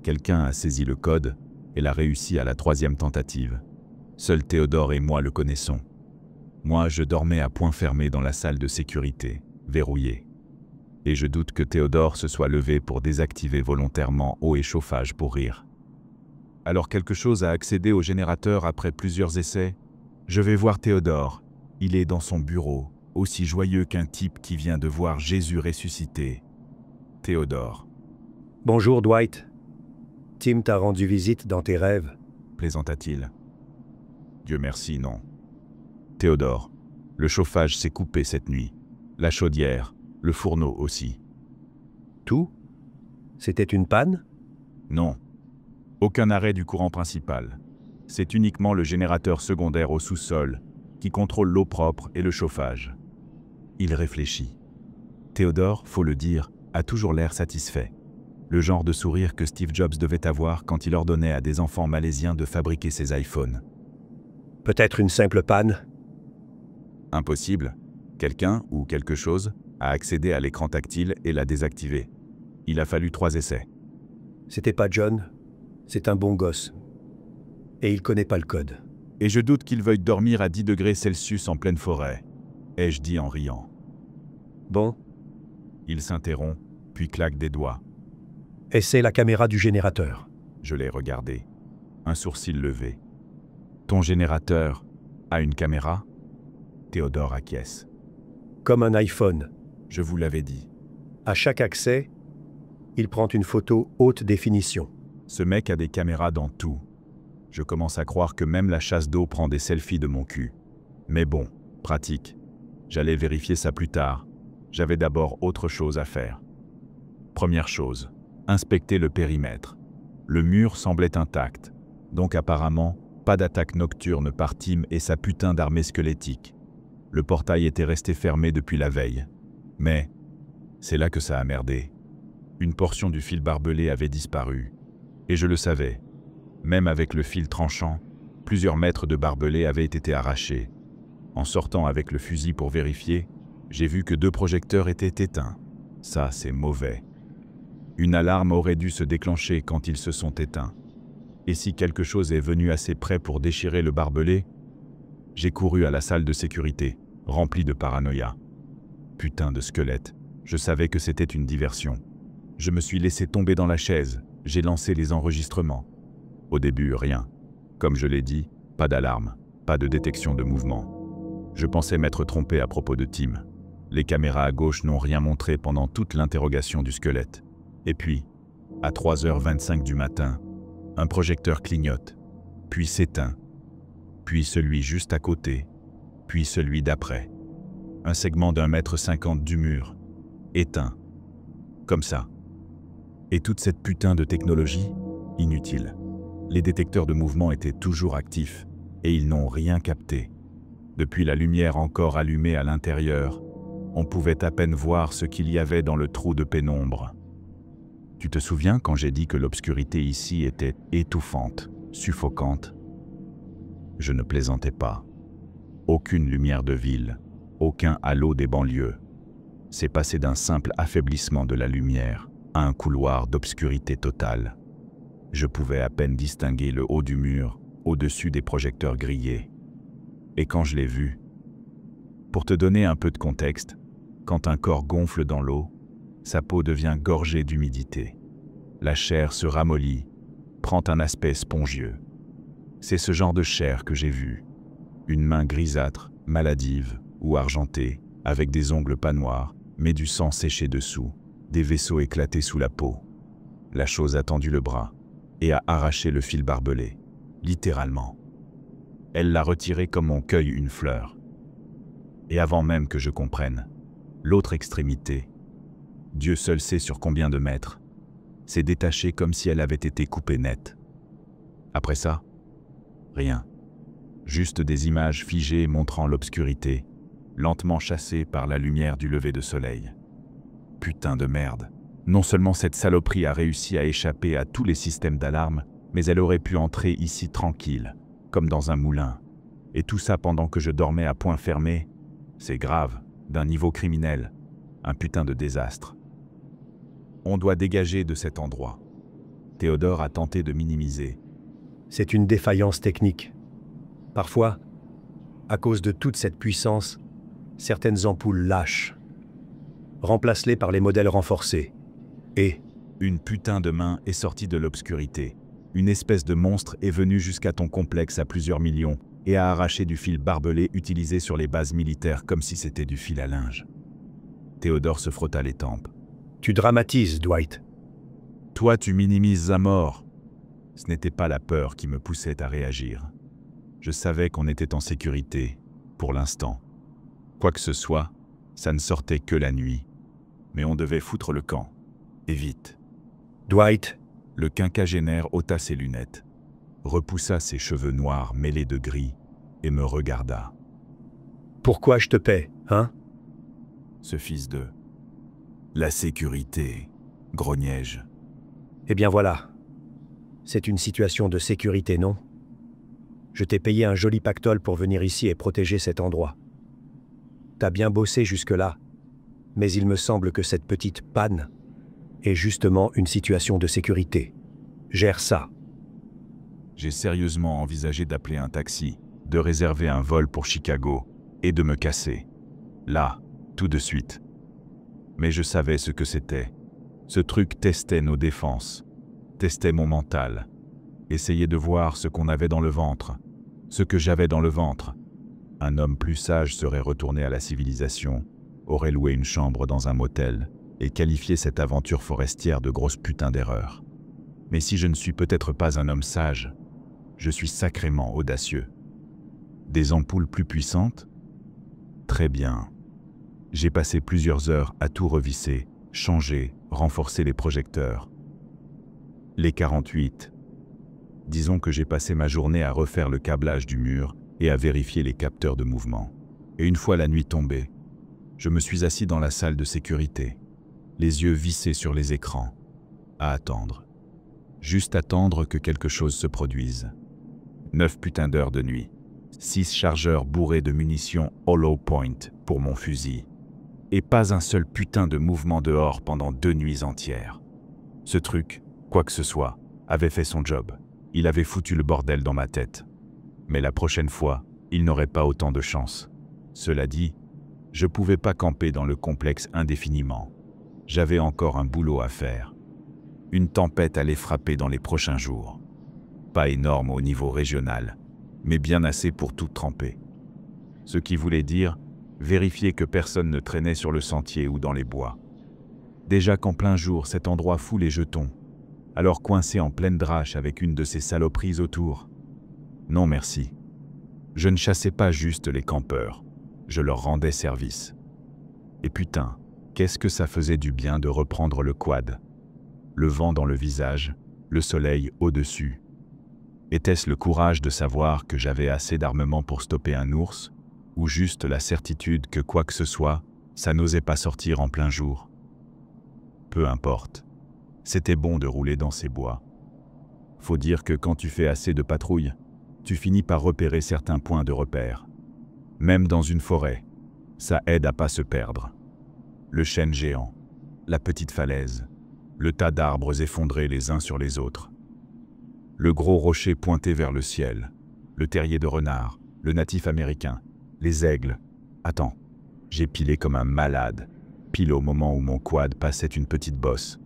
Quelqu'un a saisi le code et l'a réussi à la 3e tentative. Seul Théodore et moi le connaissons. Moi, je dormais à poing fermé dans la salle de sécurité, verrouillée. Et je doute que Théodore se soit levé pour désactiver volontairement eau et chauffage pour rire. Alors quelque chose a accédé au générateur après plusieurs essais. Je vais voir Théodore. Il est dans son bureau, aussi joyeux qu'un type qui vient de voir Jésus ressuscité. Théodore. Bonjour Dwight. Tim t'a rendu visite dans tes rêves, Plaisanta-t-il. Dieu merci, non. Théodore. Le chauffage s'est coupé cette nuit. La chaudière, le fourneau aussi. Tout? C'était une panne? Non. Aucun arrêt du courant principal. C'est uniquement le générateur secondaire au sous-sol qui contrôle l'eau propre et le chauffage. Il réfléchit. Théodore, faut le dire, a toujours l'air satisfait. Le genre de sourire que Steve Jobs devait avoir quand il ordonnait à des enfants malaisiens de fabriquer ses iPhones. Peut-être une simple panne? Impossible. Quelqu'un ou quelque chose a accédé à l'écran tactile et l'a désactivé. Il a fallu 3 essais. C'était pas John. C'est un bon gosse. Et il connaît pas le code. Et je doute qu'il veuille dormir à 10 degrés Celsius en pleine forêt, ai-je dit en riant. Bon, Il s'interrompt, puis claque des doigts. essaie la caméra du générateur. Je l'ai regardé, un sourcil levé. Ton générateur a une caméra? Théodore acquiesce. Comme un iPhone. Je vous l'avais dit. À chaque accès, il prend une photo haute définition. Ce mec a des caméras dans tout. Je commence à croire que même la chasse d'eau prend des selfies de mon cul. Mais bon, pratique. J'allais vérifier ça plus tard. J'avais d'abord autre chose à faire. Première chose, inspecter le périmètre. Le mur semblait intact, donc apparemment, pas d'attaque nocturne par Tim et sa putain d'armée squelettique. Le portail était resté fermé depuis la veille. Mais, c'est là que ça a merdé. Une portion du fil barbelé avait disparu. Et je le savais. Même avec le fil tranchant, plusieurs mètres de barbelé avaient été arrachés. En sortant avec le fusil pour vérifier, j'ai vu que 2 projecteurs étaient éteints. Ça, c'est mauvais. Une alarme aurait dû se déclencher quand ils se sont éteints. Et si quelque chose est venu assez près pour déchirer le barbelé, j'ai couru à la salle de sécurité, remplie de paranoïa. Putain de squelette, je savais que c'était une diversion. Je me suis laissé tomber dans la chaise, j'ai lancé les enregistrements. Au début, rien. Comme je l'ai dit, pas d'alarme, pas de détection de mouvement. Je pensais m'être trompé à propos de Tim. Les caméras à gauche n'ont rien montré pendant toute l'interrogation du squelette. Et puis, à 3h25 du matin, un projecteur clignote, puis s'éteint, puis celui juste à côté, puis celui d'après. Un segment d'1,50 m du mur, éteint. Comme ça. Et toute cette putain de technologie, inutile. Les détecteurs de mouvement étaient toujours actifs, et ils n'ont rien capté. Depuis la lumière encore allumée à l'intérieur, on pouvait à peine voir ce qu'il y avait dans le trou de pénombre. Tu te souviens quand j'ai dit que l'obscurité ici était étouffante, suffocante? Je ne plaisantais pas. Aucune lumière de ville, aucun halo des banlieues. C'est passé d'un simple affaiblissement de la lumière à un couloir d'obscurité totale. Je pouvais à peine distinguer le haut du mur, au-dessus des projecteurs grillés. Et quand je l'ai vu, pour te donner un peu de contexte, quand un corps gonfle dans l'eau, sa peau devient gorgée d'humidité. La chair se ramollit, prend un aspect spongieux. C'est ce genre de chair que j'ai vu. Une main grisâtre, maladive ou argentée, avec des ongles pas noirs, mais du sang séché dessous, des vaisseaux éclatés sous la peau. La chose a tendu le bras et a arraché le fil barbelé, littéralement. Elle l'a retiré comme on cueille une fleur. Et avant même que je comprenne, l'autre extrémité, Dieu seul sait sur combien de mètres, s'est détachée comme si elle avait été coupée net. Après ça, rien. Juste des images figées montrant l'obscurité, lentement chassée par la lumière du lever de soleil. Putain de merde. Non seulement cette saloperie a réussi à échapper à tous les systèmes d'alarme, mais elle aurait pu entrer ici tranquille, comme dans un moulin. Et tout ça pendant que je dormais à poing fermé. C'est grave, d'un niveau criminel. Un putain de désastre. On doit dégager de cet endroit. Théodore a tenté de minimiser. C'est une défaillance technique. Parfois, à cause de toute cette puissance, certaines ampoules lâchent. Remplace-les par les modèles renforcés. Et une putain de main est sortie de l'obscurité. Une espèce de monstre est venu jusqu'à ton complexe à plusieurs millions et a arraché du fil barbelé utilisé sur les bases militaires comme si c'était du fil à linge. Théodore se frotta les tempes. Tu dramatises, Dwight. Toi, tu minimises à mort. Ce n'était pas la peur qui me poussait à réagir. Je savais qu'on était en sécurité, pour l'instant. Quoi que ce soit, ça ne sortait que la nuit. Mais on devait foutre le camp. Et vite. Dwight. Le quinquagénaire ôta ses lunettes, repoussa ses cheveux noirs mêlés de gris et me regarda. Pourquoi je te paie, hein? Ce fils de... La sécurité, grognai-je. Eh bien voilà. C'est une situation de sécurité, non? Je t'ai payé un joli pactole pour venir ici et protéger cet endroit. T'as bien bossé jusque-là, mais il me semble que cette petite panne est justement une situation de sécurité. Gère ça. J'ai sérieusement envisagé d'appeler un taxi, de réserver un vol pour Chicago et de me casser. Là, tout de suite. Mais je savais ce que c'était. Ce truc testait nos défenses, testait mon mental, essayait de voir ce qu'on avait dans le ventre, ce que j'avais dans le ventre. Un homme plus sage serait retourné à la civilisation, aurait loué une chambre dans un motel et qualifié cette aventure forestière de grosse putain d'erreur. Mais si je ne suis peut-être pas un homme sage, je suis sacrément audacieux. Des ampoules plus puissantes? Très bien. J'ai passé plusieurs heures à tout revisser, changer, renforcer les projecteurs. Les 48. Disons que j'ai passé ma journée à refaire le câblage du mur et à vérifier les capteurs de mouvement. Et une fois la nuit tombée, je me suis assis dans la salle de sécurité, les yeux vissés sur les écrans, à attendre. Juste attendre que quelque chose se produise. 9 putains d'heures de nuit. 6 chargeurs bourrés de munitions hollow point pour mon fusil. Et pas un seul putain de mouvement dehors pendant 2 nuits entières. Ce truc, quoi que ce soit, avait fait son job. Il avait foutu le bordel dans ma tête. Mais la prochaine fois, il n'aurait pas autant de chance. Cela dit, je ne pouvais pas camper dans le complexe indéfiniment. J'avais encore un boulot à faire. Une tempête allait frapper dans les prochains jours. Pas énorme au niveau régional, mais bien assez pour tout tremper. Ce qui voulait dire vérifier que personne ne traînait sur le sentier ou dans les bois. Déjà qu'en plein jour, cet endroit fout les jetons, alors coincé en pleine drache avec une de ces saloperies autour. Non merci. Je ne chassais pas juste les campeurs, je leur rendais service. Et putain, qu'est-ce que ça faisait du bien de reprendre le quad. Le vent dans le visage, le soleil au-dessus. Était-ce le courage de savoir que j'avais assez d'armement pour stopper un ours, ou juste la certitude que quoi que ce soit, ça n'osait pas sortir en plein jour? Peu importe. C'était bon de rouler dans ces bois. Faut dire que quand tu fais assez de patrouilles, tu finis par repérer certains points de repère. Même dans une forêt, ça aide à pas se perdre. Le chêne géant, la petite falaise, le tas d'arbres effondrés les uns sur les autres. Le gros rocher pointé vers le ciel, le terrier de renard, le natif américain, les aigles. Attends, j'ai pilé comme un malade, pile au moment où mon quad passait une petite bosse.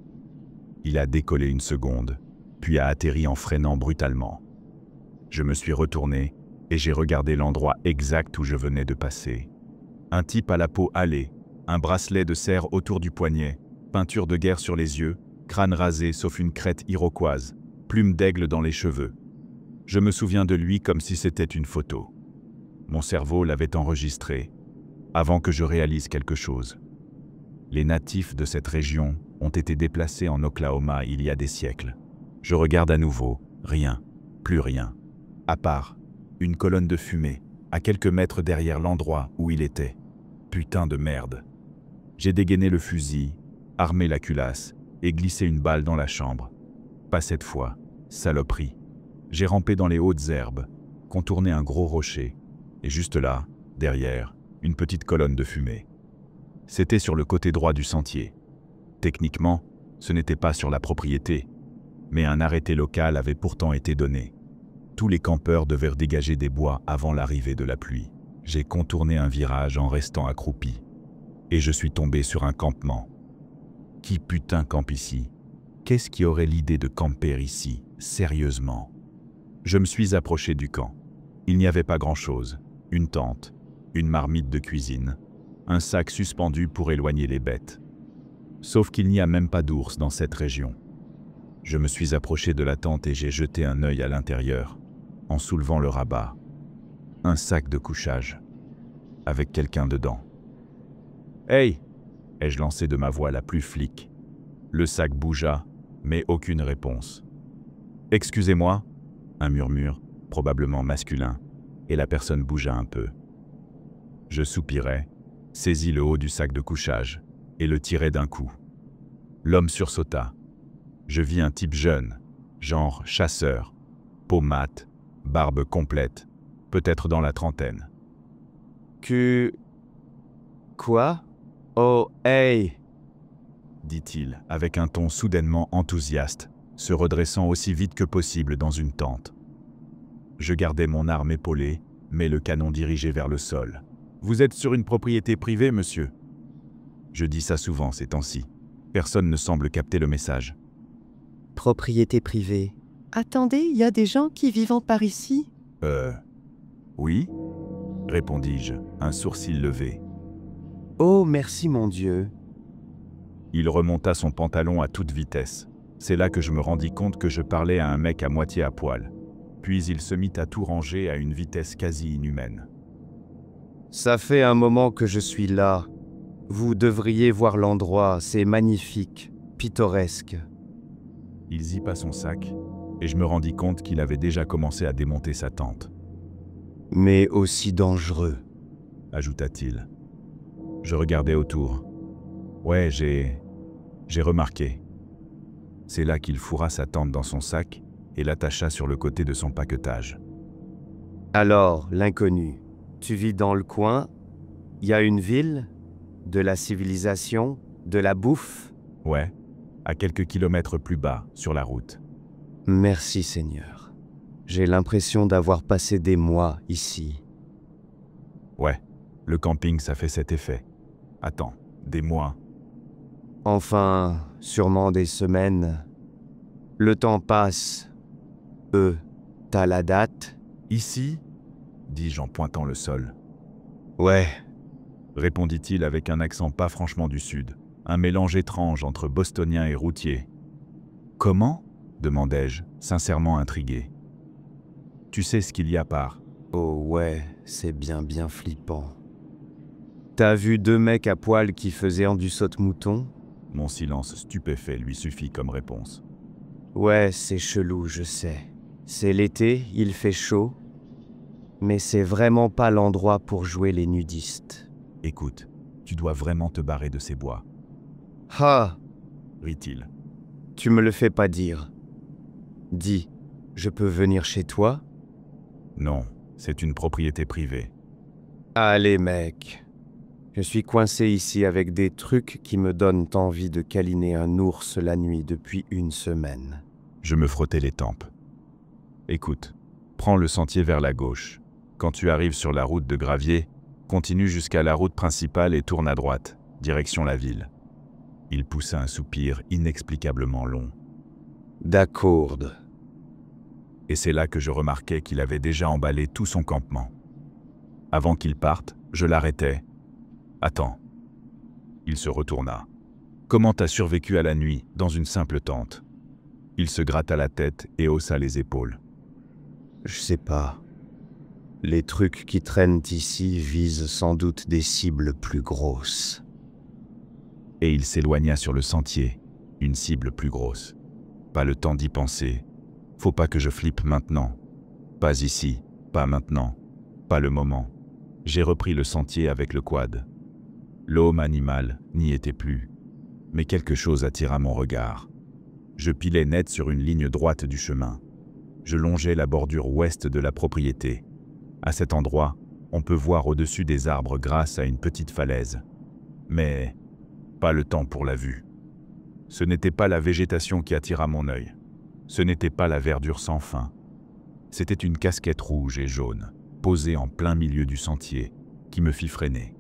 Il a décollé une seconde, puis a atterri en freinant brutalement. Je me suis retourné et j'ai regardé l'endroit exact où je venais de passer. Un type à la peau hâlée, un bracelet de cerre autour du poignet, peinture de guerre sur les yeux, crâne rasé sauf une crête iroquoise, plume d'aigle dans les cheveux. Je me souviens de lui comme si c'était une photo. Mon cerveau l'avait enregistré. avant que je réalise quelque chose. Les natifs de cette région ont été déplacés en Oklahoma il y a des siècles. Je regarde à nouveau, rien, plus rien, à part une colonne de fumée, à quelques mètres derrière l'endroit où il était. Putain de merde. J'ai dégainé le fusil, armé la culasse et glissé une balle dans la chambre. Pas cette fois, saloperie. J'ai rampé dans les hautes herbes, contourné un gros rocher, et juste là, derrière, une petite colonne de fumée. C'était sur le côté droit du sentier. Techniquement, ce n'était pas sur la propriété, mais un arrêté local avait pourtant été donné. Tous les campeurs devaient dégager des bois avant l'arrivée de la pluie. J'ai contourné un virage en restant accroupi, et je suis tombé sur un campement. Qui putain campe ici? Qu'est-ce qui aurait l'idée de camper ici, sérieusement? Je me suis approché du camp. Il n'y avait pas grand-chose. Une tente, une marmite de cuisine, un sac suspendu pour éloigner les bêtes. Sauf qu'il n'y a même pas d'ours dans cette région. Je me suis approché de la tente et j'ai jeté un œil à l'intérieur, en soulevant le rabat. Un sac de couchage, avec quelqu'un dedans. « Hey !» ai-je lancé de ma voix la plus flic. Le sac bougea, mais aucune réponse. « Excusez-moi » un murmure, probablement masculin, et la personne bougea un peu. Je soupirai, saisis le haut du sac de couchage et le tirai d'un coup. L'homme sursauta. Je vis un type jeune, genre chasseur, peau mate, barbe complète, peut-être dans la trentaine. Quoi? Oh, hey! Dit-il, avec un ton soudainement enthousiaste, se redressant aussi vite que possible dans une tente. Je gardais mon arme épaulée, mais le canon dirigé vers le sol. « Vous êtes sur une propriété privée, monsieur ?» Je dis ça souvent ces temps-ci. Personne ne semble capter le message. Propriété privée. Attendez, il y a des gens qui vivent par ici? Oui ?» répondis-je, un sourcil levé. Oh, merci mon Dieu. Il remonta son pantalon à toute vitesse. C'est là que je me rendis compte que je parlais à un mec à moitié à poil. Puis il se mit à tout ranger à une vitesse quasi inhumaine. Ça fait un moment que je suis là. Vous devriez voir l'endroit, c'est magnifique, pittoresque. Il zippa son sac, et je me rendis compte qu'il avait déjà commencé à démonter sa tente. Mais aussi dangereux, ajouta-t-il. Je regardais autour. Ouais, j'ai remarqué. C'est là qu'il fourra sa tente dans son sac et l'attacha sur le côté de son paquetage. Alors, l'inconnu, tu vis dans le coin? Y a une ville? De la civilisation? De la bouffe? Ouais, à quelques kilomètres plus bas, sur la route. Merci Seigneur. J'ai l'impression d'avoir passé des mois ici. Ouais, le camping ça fait cet effet. Attends, des mois? Enfin, sûrement des semaines. Le temps passe. T'as la date? Ici? dis-je en pointant le sol. Ouais, répondit-il avec un accent pas franchement du sud, un mélange étrange entre bostonien et routier. Comment? demandai-je, sincèrement intrigué. Tu sais ce qu'il y a par? Oh ouais, c'est bien flippant. T'as vu deux mecs à poil qui faisaient du saute-mouton? Mon silence stupéfait lui suffit comme réponse. Ouais, c'est chelou, je sais. C'est l'été, il fait chaud. Mais c'est vraiment pas l'endroit pour jouer les nudistes. Écoute, tu dois vraiment te barrer de ces bois. Ah! rit-il. Tu me le fais pas dire. Dis, je peux venir chez toi? Non, c'est une propriété privée. Allez mec, je suis coincé ici avec des trucs qui me donnent envie de câliner un ours la nuit depuis une semaine. Je me frottais les tempes. Écoute, prends le sentier vers la gauche. Quand tu arrives sur la route de gravier, continue jusqu'à la route principale et tourne à droite, direction la ville. Il poussa un soupir inexplicablement long. D'accord. Et c'est là que je remarquai qu'il avait déjà emballé tout son campement. Avant qu'il parte, je l'arrêtai. « Attends. » Il se retourna. « Comment t'as survécu à la nuit, dans une simple tente ?» Il se gratta la tête et haussa les épaules. Je sais pas. Les trucs qui traînent ici visent sans doute des cibles plus grosses. Et il s'éloigna sur le sentier, une cible plus grosse. Pas le temps d'y penser. Faut pas que je flippe maintenant. Pas ici, pas maintenant, pas le moment. J'ai repris le sentier avec le quad. L'homme animal n'y était plus. Mais quelque chose attira mon regard. Je pilais net sur une ligne droite du chemin. Je longeais la bordure ouest de la propriété. À cet endroit, on peut voir au-dessus des arbres grâce à une petite falaise. Mais pas le temps pour la vue. Ce n'était pas la végétation qui attira mon œil. Ce n'était pas la verdure sans fin. C'était une casquette rouge et jaune, posée en plein milieu du sentier, qui me fit freiner.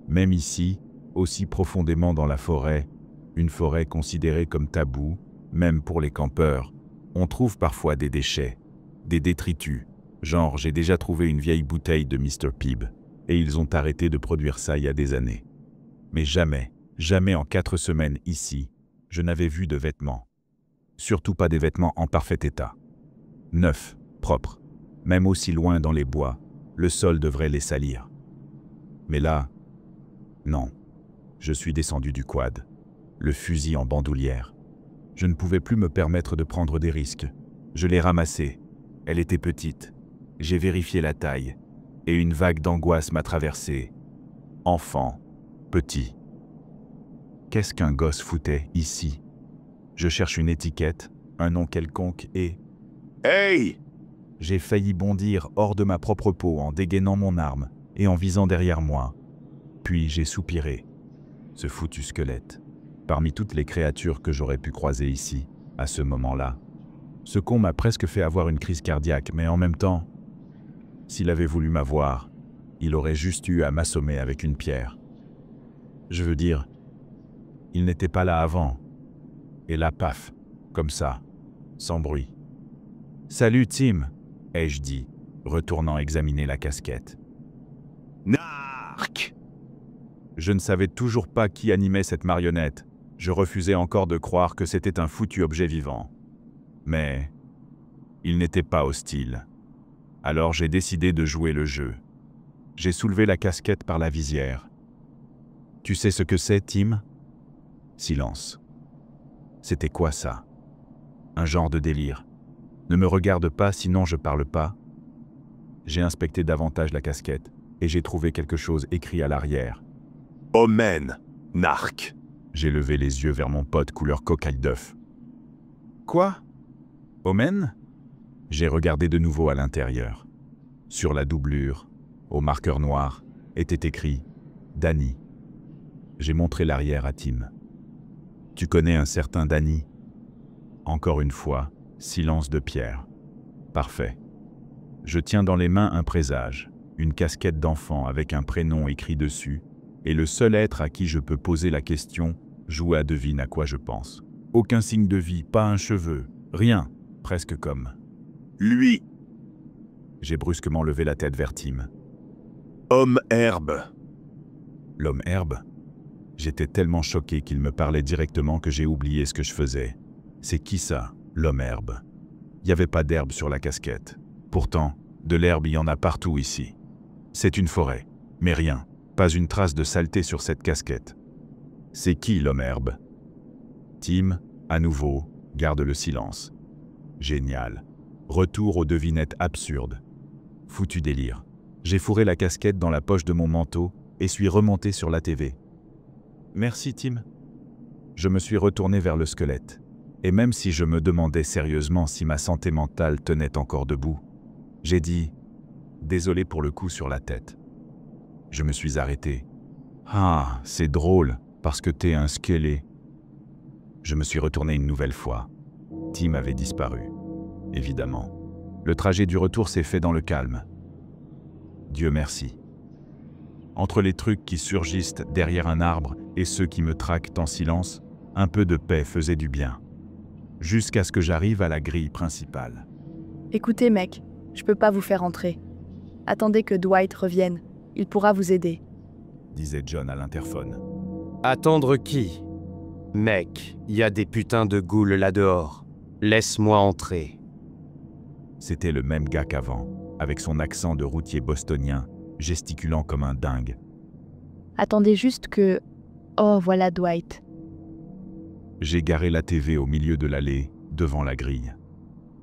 Même ici, aussi profondément dans la forêt, une forêt considérée comme taboue, même pour les campeurs, on trouve parfois des déchets, des détritus, genre j'ai déjà trouvé une vieille bouteille de Mr. Pibb, et ils ont arrêté de produire ça il y a des années. Mais jamais, jamais en 4 semaines ici, je n'avais vu de vêtements. Surtout pas des vêtements en parfait état. Neufs, propres, même aussi loin dans les bois, le sol devrait les salir. Mais là, non. Je suis descendu du quad, le fusil en bandoulière. Je ne pouvais plus me permettre de prendre des risques. Je l'ai ramassée. Elle était petite. J'ai vérifié la taille, et une vague d'angoisse m'a traversé. Enfant, petit. Qu'est-ce qu'un gosse foutait ici? Je cherche une étiquette, un nom quelconque et... Hey! J'ai failli bondir hors de ma propre peau en dégainant mon arme et en visant derrière moi. Puis j'ai soupiré. Ce foutu squelette. Parmi toutes les créatures que j'aurais pu croiser ici, à ce moment-là. Ce con m'a presque fait avoir une crise cardiaque, mais en même temps, s'il avait voulu m'avoir, il aurait juste eu à m'assommer avec une pierre. Je veux dire, il n'était pas là avant. Et là, paf, comme ça, sans bruit. « Salut, Tim !» ai-je dit, retournant examiner la casquette. Narc! Je ne savais toujours pas qui animait cette marionnette. Je refusais encore de croire que c'était un foutu objet vivant. Mais il n'était pas hostile. Alors j'ai décidé de jouer le jeu. J'ai soulevé la casquette par la visière. « Tu sais ce que c'est, Tim ?» Silence. C'était quoi ça? Un genre de délire. Ne me regarde pas, sinon je parle pas. J'ai inspecté davantage la casquette et j'ai trouvé quelque chose écrit à l'arrière. Omen, narc. J'ai levé les yeux vers mon pote couleur cocaille d'œuf. Quoi? Omen? J'ai regardé de nouveau à l'intérieur. Sur la doublure, au marqueur noir, était écrit « Danny ». J'ai montré l'arrière à Tim. « Tu connais un certain Danny ?» Encore une fois, silence de pierre. Parfait. Je tiens dans les mains un présage, une casquette d'enfant avec un prénom écrit dessus, et le seul être à qui je peux poser la question joue à devine à quoi je pense. Aucun signe de vie, pas un cheveu, rien, presque comme. Lui, J'ai brusquement levé la tête vers Tim. homme-herbe. L'homme-herbe? J'étais tellement choqué qu'il me parlait directement que j'ai oublié ce que je faisais. C'est qui ça, l'homme-herbe? Il n'y avait pas d'herbe sur la casquette. Pourtant, de l'herbe il y en a partout ici. C'est une forêt, mais rien, pas une trace de saleté sur cette casquette. C'est qui l'homme-herbe? Tim, à nouveau, garde le silence. Génial. Retour aux devinettes absurdes. Foutu délire. J'ai fourré la casquette dans la poche de mon manteau et suis remonté sur la TV. Merci, Tim. Je me suis retourné vers le squelette. Et même si je me demandais sérieusement si ma santé mentale tenait encore debout, j'ai dit « Désolé pour le coup sur la tête ». Je me suis arrêté. « Ah, c'est drôle, parce que t'es un squelette. » Je me suis retourné une nouvelle fois. Tim avait disparu. Évidemment. Le trajet du retour s'est fait dans le calme. Dieu merci. Entre les trucs qui surgissent derrière un arbre et ceux qui me traquent en silence, un peu de paix faisait du bien. Jusqu'à ce que j'arrive à la grille principale. Écoutez, mec, je peux pas vous faire entrer. Attendez que Dwight revienne. Il pourra vous aider. Disait John à l'interphone. Attendre qui? Mec, il y a des putains de ghouls là dehors. Laisse-moi entrer. C'était le même gars qu'avant. avec son accent de routier bostonien, gesticulant comme un dingue. Attendez juste que... Oh, voilà Dwight. J'ai garé la TV au milieu de l'allée, devant la grille.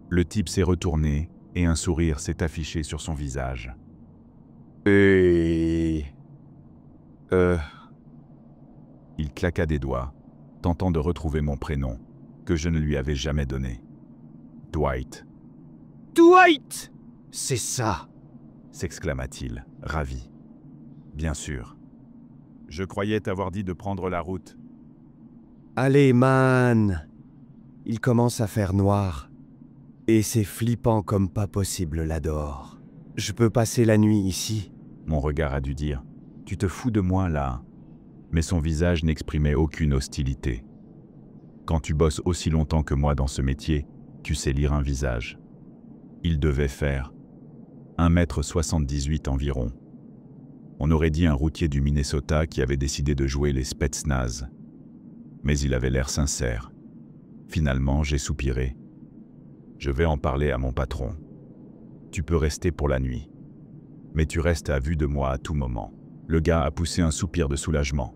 Le type s'est retourné et un sourire s'est affiché sur son visage. Et... Il claqua des doigts, tentant de retrouver mon prénom, que je ne lui avais jamais donné. Dwight, Dwight! C'est ça! s'exclama-t-il, ravi. Bien sûr. Je croyais t'avoir dit de prendre la route. Allez, man! Il commence à faire noir. Et c'est flippant comme pas possible là dehors. Je peux passer la nuit ici? Mon regard a dû dire « Tu te fous de moi, là ?» Mais son visage n'exprimait aucune hostilité. Quand tu bosses aussi longtemps que moi dans ce métier, tu sais lire un visage. Il devait faire 1,78 m environ. On aurait dit un routier du Minnesota qui avait décidé de jouer les Spetsnaz. Mais il avait l'air sincère. Finalement, j'ai soupiré. Je vais en parler à mon patron. Tu peux rester pour la nuit. Mais tu restes à vue de moi à tout moment. Le gars a poussé un soupir de soulagement.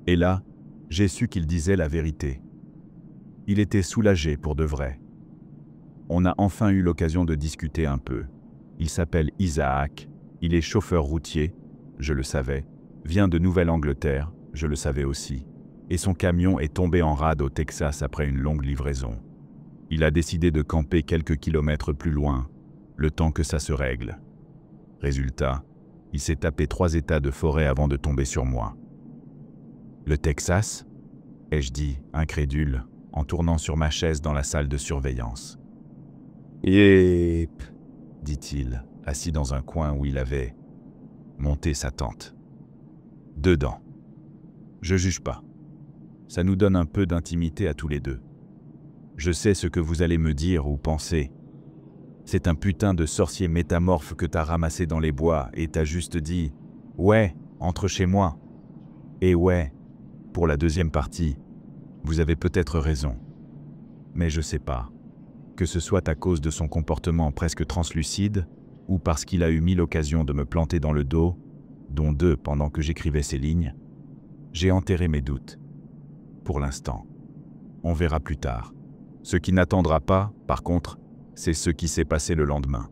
Et là, j'ai su qu'il disait la vérité. Il était soulagé pour de vrai. On a enfin eu l'occasion de discuter un peu. Il s'appelle Isaac, il est chauffeur routier, je le savais, vient de Nouvelle-Angleterre, je le savais aussi, et son camion est tombé en rade au Texas après une longue livraison. Il a décidé de camper quelques kilomètres plus loin, le temps que ça se règle. Résultat, il s'est tapé 3 états de forêt avant de tomber sur moi. Le Texas ? Ai-je dit, incrédule, en tournant sur ma chaise dans la salle de surveillance. Yep, dit-il, assis dans un coin où il avait monté sa tente. Dedans. Je juge pas. Ça nous donne un peu d'intimité à tous les deux. Je sais ce que vous allez me dire ou penser. C'est un putain de sorcier métamorphe que t'as ramassé dans les bois et t'as juste dit « Ouais, entre chez moi ». Et ouais, pour la deuxième partie, vous avez peut-être raison. Mais je sais pas. Que ce soit à cause de son comportement presque translucide, ou parce qu'il a eu 1000 occasions de me planter dans le dos, dont 2 pendant que j'écrivais ces lignes, j'ai enterré mes doutes. Pour l'instant. On verra plus tard. Ce qui n'attendra pas, par contre, c'est ce qui s'est passé le lendemain.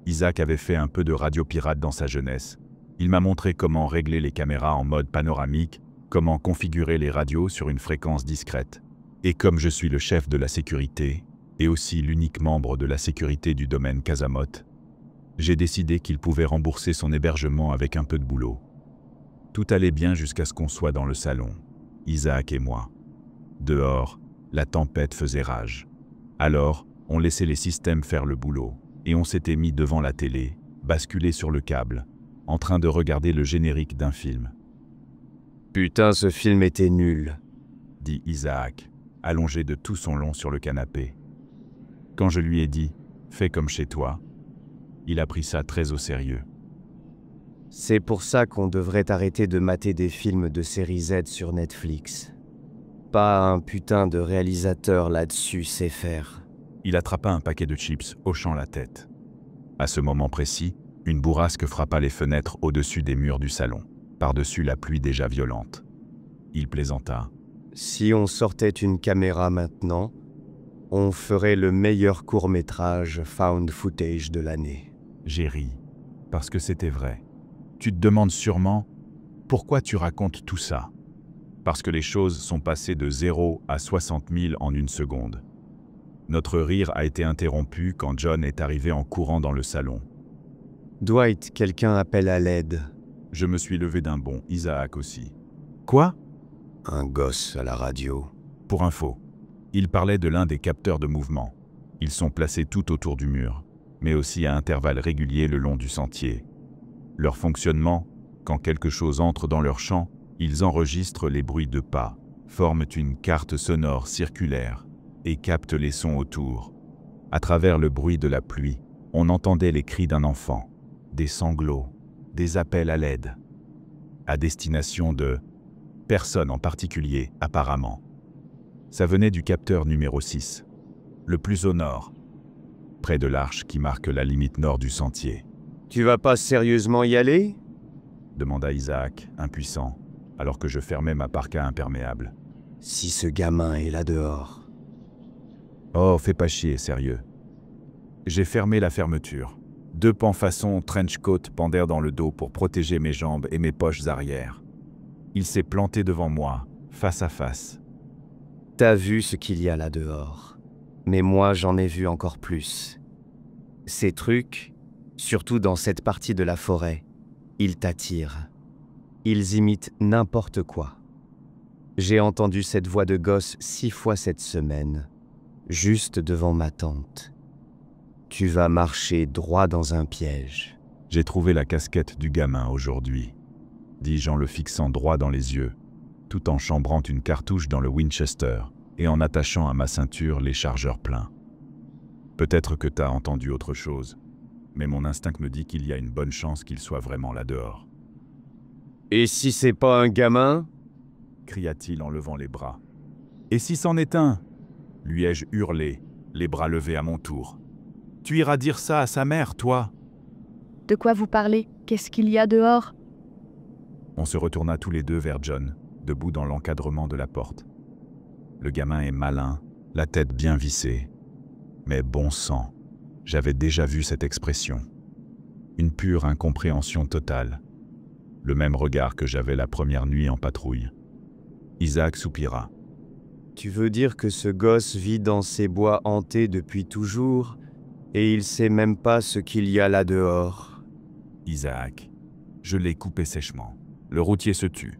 Isaac avait fait un peu de radio pirate dans sa jeunesse. Il m'a montré comment régler les caméras en mode panoramique, comment configurer les radios sur une fréquence discrète. Et comme je suis le chef de la sécurité, et aussi l'unique membre de la sécurité du domaine Casamot, j'ai décidé qu'il pouvait rembourser son hébergement avec un peu de boulot. Tout allait bien jusqu'à ce qu'on soit dans le salon, Isaac et moi. Dehors, la tempête faisait rage. Alors, on laissait les systèmes faire le boulot, et on s'était mis devant la télé, basculé sur le câble, en train de regarder le générique d'un film. « Putain, ce film était nul », dit Isaac, allongé de tout son long sur le canapé. Quand je lui ai dit « Fais comme chez toi », il a pris ça très au sérieux. « C'est pour ça qu'on devrait arrêter de mater des films de série Z sur Netflix. Pas un putain de réalisateur là-dessus sait faire. » Il attrapa un paquet de chips, hochant la tête. À ce moment précis, une bourrasque frappa les fenêtres au-dessus des murs du salon, par-dessus la pluie déjà violente. Il plaisanta. « Si on sortait une caméra maintenant, on ferait le meilleur court-métrage found footage de l'année. » J'ai ri, parce que c'était vrai. Tu te demandes sûrement, pourquoi tu racontes tout ça? Parce que les choses sont passées de 0 à 60 000 en une seconde. Notre rire a été interrompu quand John est arrivé en courant dans le salon. « Dwight, quelqu'un appelle à l'aide. » Je me suis levé d'un bond, Isaac aussi. « Quoi ?» Un gosse à la radio. Pour info, il parlait de l'un des capteurs de mouvement. Ils sont placés tout autour du mur, mais aussi à intervalles réguliers le long du sentier. Leur fonctionnement, quand quelque chose entre dans leur champ, ils enregistrent les bruits de pas, forment une carte sonore circulaire et captent les sons autour. À travers le bruit de la pluie, on entendait les cris d'un enfant, des sanglots, des appels à l'aide, à destination de personne en particulier, apparemment. Ça venait du capteur numéro 6, le plus au nord, près de l'arche qui marque la limite nord du sentier. « Tu vas pas sérieusement y aller ?» demanda Isaac, impuissant, alors que je fermais ma parka imperméable. « Si ce gamin est là dehors... » Oh, fais pas chier, sérieux. J'ai fermé la fermeture. 2 pans façon trench coat pendèrent dans le dos pour protéger mes jambes et mes poches arrière. Il s'est planté devant moi, face à face. « T'as vu ce qu'il y a là dehors. Mais moi, j'en ai vu encore plus. Ces trucs, surtout dans cette partie de la forêt, ils t'attirent. Ils imitent n'importe quoi. J'ai entendu cette voix de gosse 6 fois cette semaine, juste devant ma tente. Tu vas marcher droit dans un piège. » J'ai trouvé la casquette du gamin aujourd'hui, dis-je en le fixant droit dans les yeux, tout en chambrant une cartouche dans le Winchester et en attachant à ma ceinture les chargeurs pleins. Peut-être que t'as entendu autre chose, mais mon instinct me dit qu'il y a une bonne chance qu'il soit vraiment là dehors. « Et si c'est pas un gamin ?» cria-t-il en levant les bras. « Et si c'en est un ?» lui ai-je hurlé, les bras levés à mon tour. « Tu iras dire ça à sa mère, toi !» De quoi vous parlez? Qu'est-ce qu'il y a dehors? On se retourna tous les deux vers John, debout dans l'encadrement de la porte. Le gamin est malin, la tête bien vissée. Mais bon sang, j'avais déjà vu cette expression. Une pure incompréhension totale. Le même regard que j'avais la première nuit en patrouille. Isaac soupira. « Tu veux dire que ce gosse vit dans ces bois hantés depuis toujours et il sait même pas ce qu'il y a là dehors ?» Isaac, je l'ai coupé sèchement. Le routier se tut,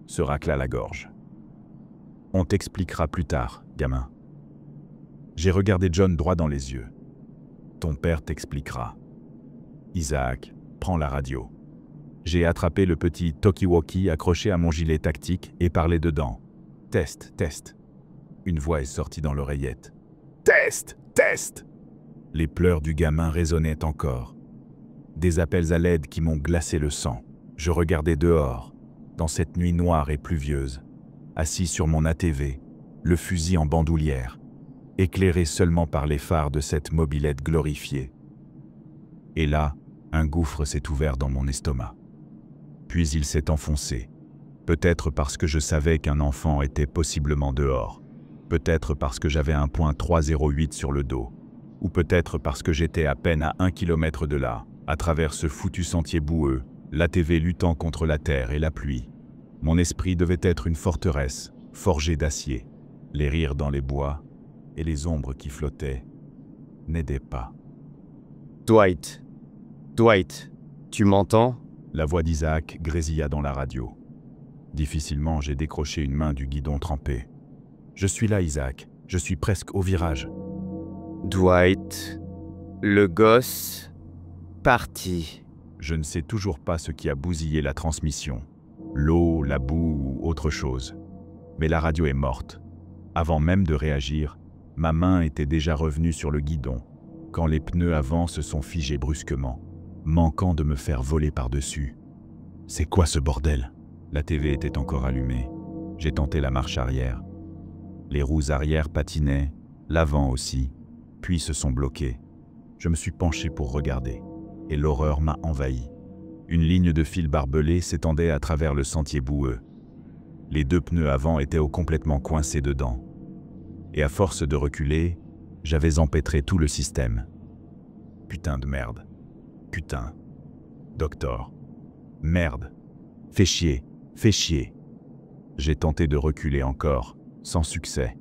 se racla la gorge. « On t'expliquera plus tard, gamin. » J'ai regardé John droit dans les yeux. « Ton père t'expliquera. » Isaac, prends la radio. J'ai attrapé le petit talkie-walkie accroché à mon gilet tactique et parlé dedans. « Test, test. » Une voix est sortie dans l'oreillette. « Test, test !» Les pleurs du gamin résonnaient encore. Des appels à l'aide qui m'ont glacé le sang. Je regardais dehors, dans cette nuit noire et pluvieuse, assis sur mon ATV, le fusil en bandoulière, éclairé seulement par les phares de cette mobilette glorifiée. Et là, un gouffre s'est ouvert dans mon estomac. Puis il s'est enfoncé, peut-être parce que je savais qu'un enfant était possiblement dehors, peut-être parce que j'avais un point 308 sur le dos, ou peut-être parce que j'étais à peine à 1 kilomètre de là, à travers ce foutu sentier boueux, l'ATV luttant contre la terre et la pluie. Mon esprit devait être une forteresse, forgée d'acier. Les rires dans les bois et les ombres qui flottaient n'aidaient pas. « Dwight, Dwight, tu m'entends ?» La voix d'Isaac grésilla dans la radio. Difficilement, j'ai décroché une main du guidon trempé. « Je suis là, Isaac. Je suis presque au virage. » Dwight, le gosse, parti. Je ne sais toujours pas ce qui a bousillé la transmission. L'eau, la boue ou autre chose. Mais la radio est morte. Avant même de réagir, ma main était déjà revenue sur le guidon, quand les pneus avant se sont figés brusquement, manquant de me faire voler par-dessus. C'est quoi ce bordel? La TV était encore allumée. J'ai tenté la marche arrière. Les roues arrière patinaient, l'avant aussi, puis se sont bloquées. Je me suis penché pour regarder, et l'horreur m'a envahi. Une ligne de fil barbelé s'étendait à travers le sentier boueux. Les 2 pneus avant étaient complètement coincés dedans. Et à force de reculer, j'avais empêtré tout le système. Putain de merde. Putain. Docteur. Merde. Fais chier. Fais chier. J'ai tenté de reculer encore, sans succès.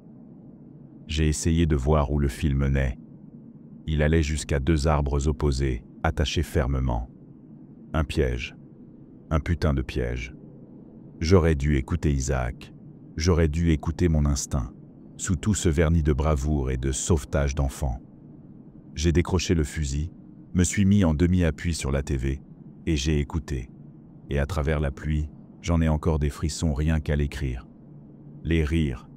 J'ai essayé de voir où le fil menait. Il allait jusqu'à 2 arbres opposés, attachés fermement. Un piège. Un putain de piège. J'aurais dû écouter Isaac. J'aurais dû écouter mon instinct, sous tout ce vernis de bravoure et de sauvetage d'enfant. J'ai décroché le fusil, me suis mis en demi-appui sur la TV, et j'ai écouté. Et à travers la pluie, j'en ai encore des frissons rien qu'à l'écrire. Les rires,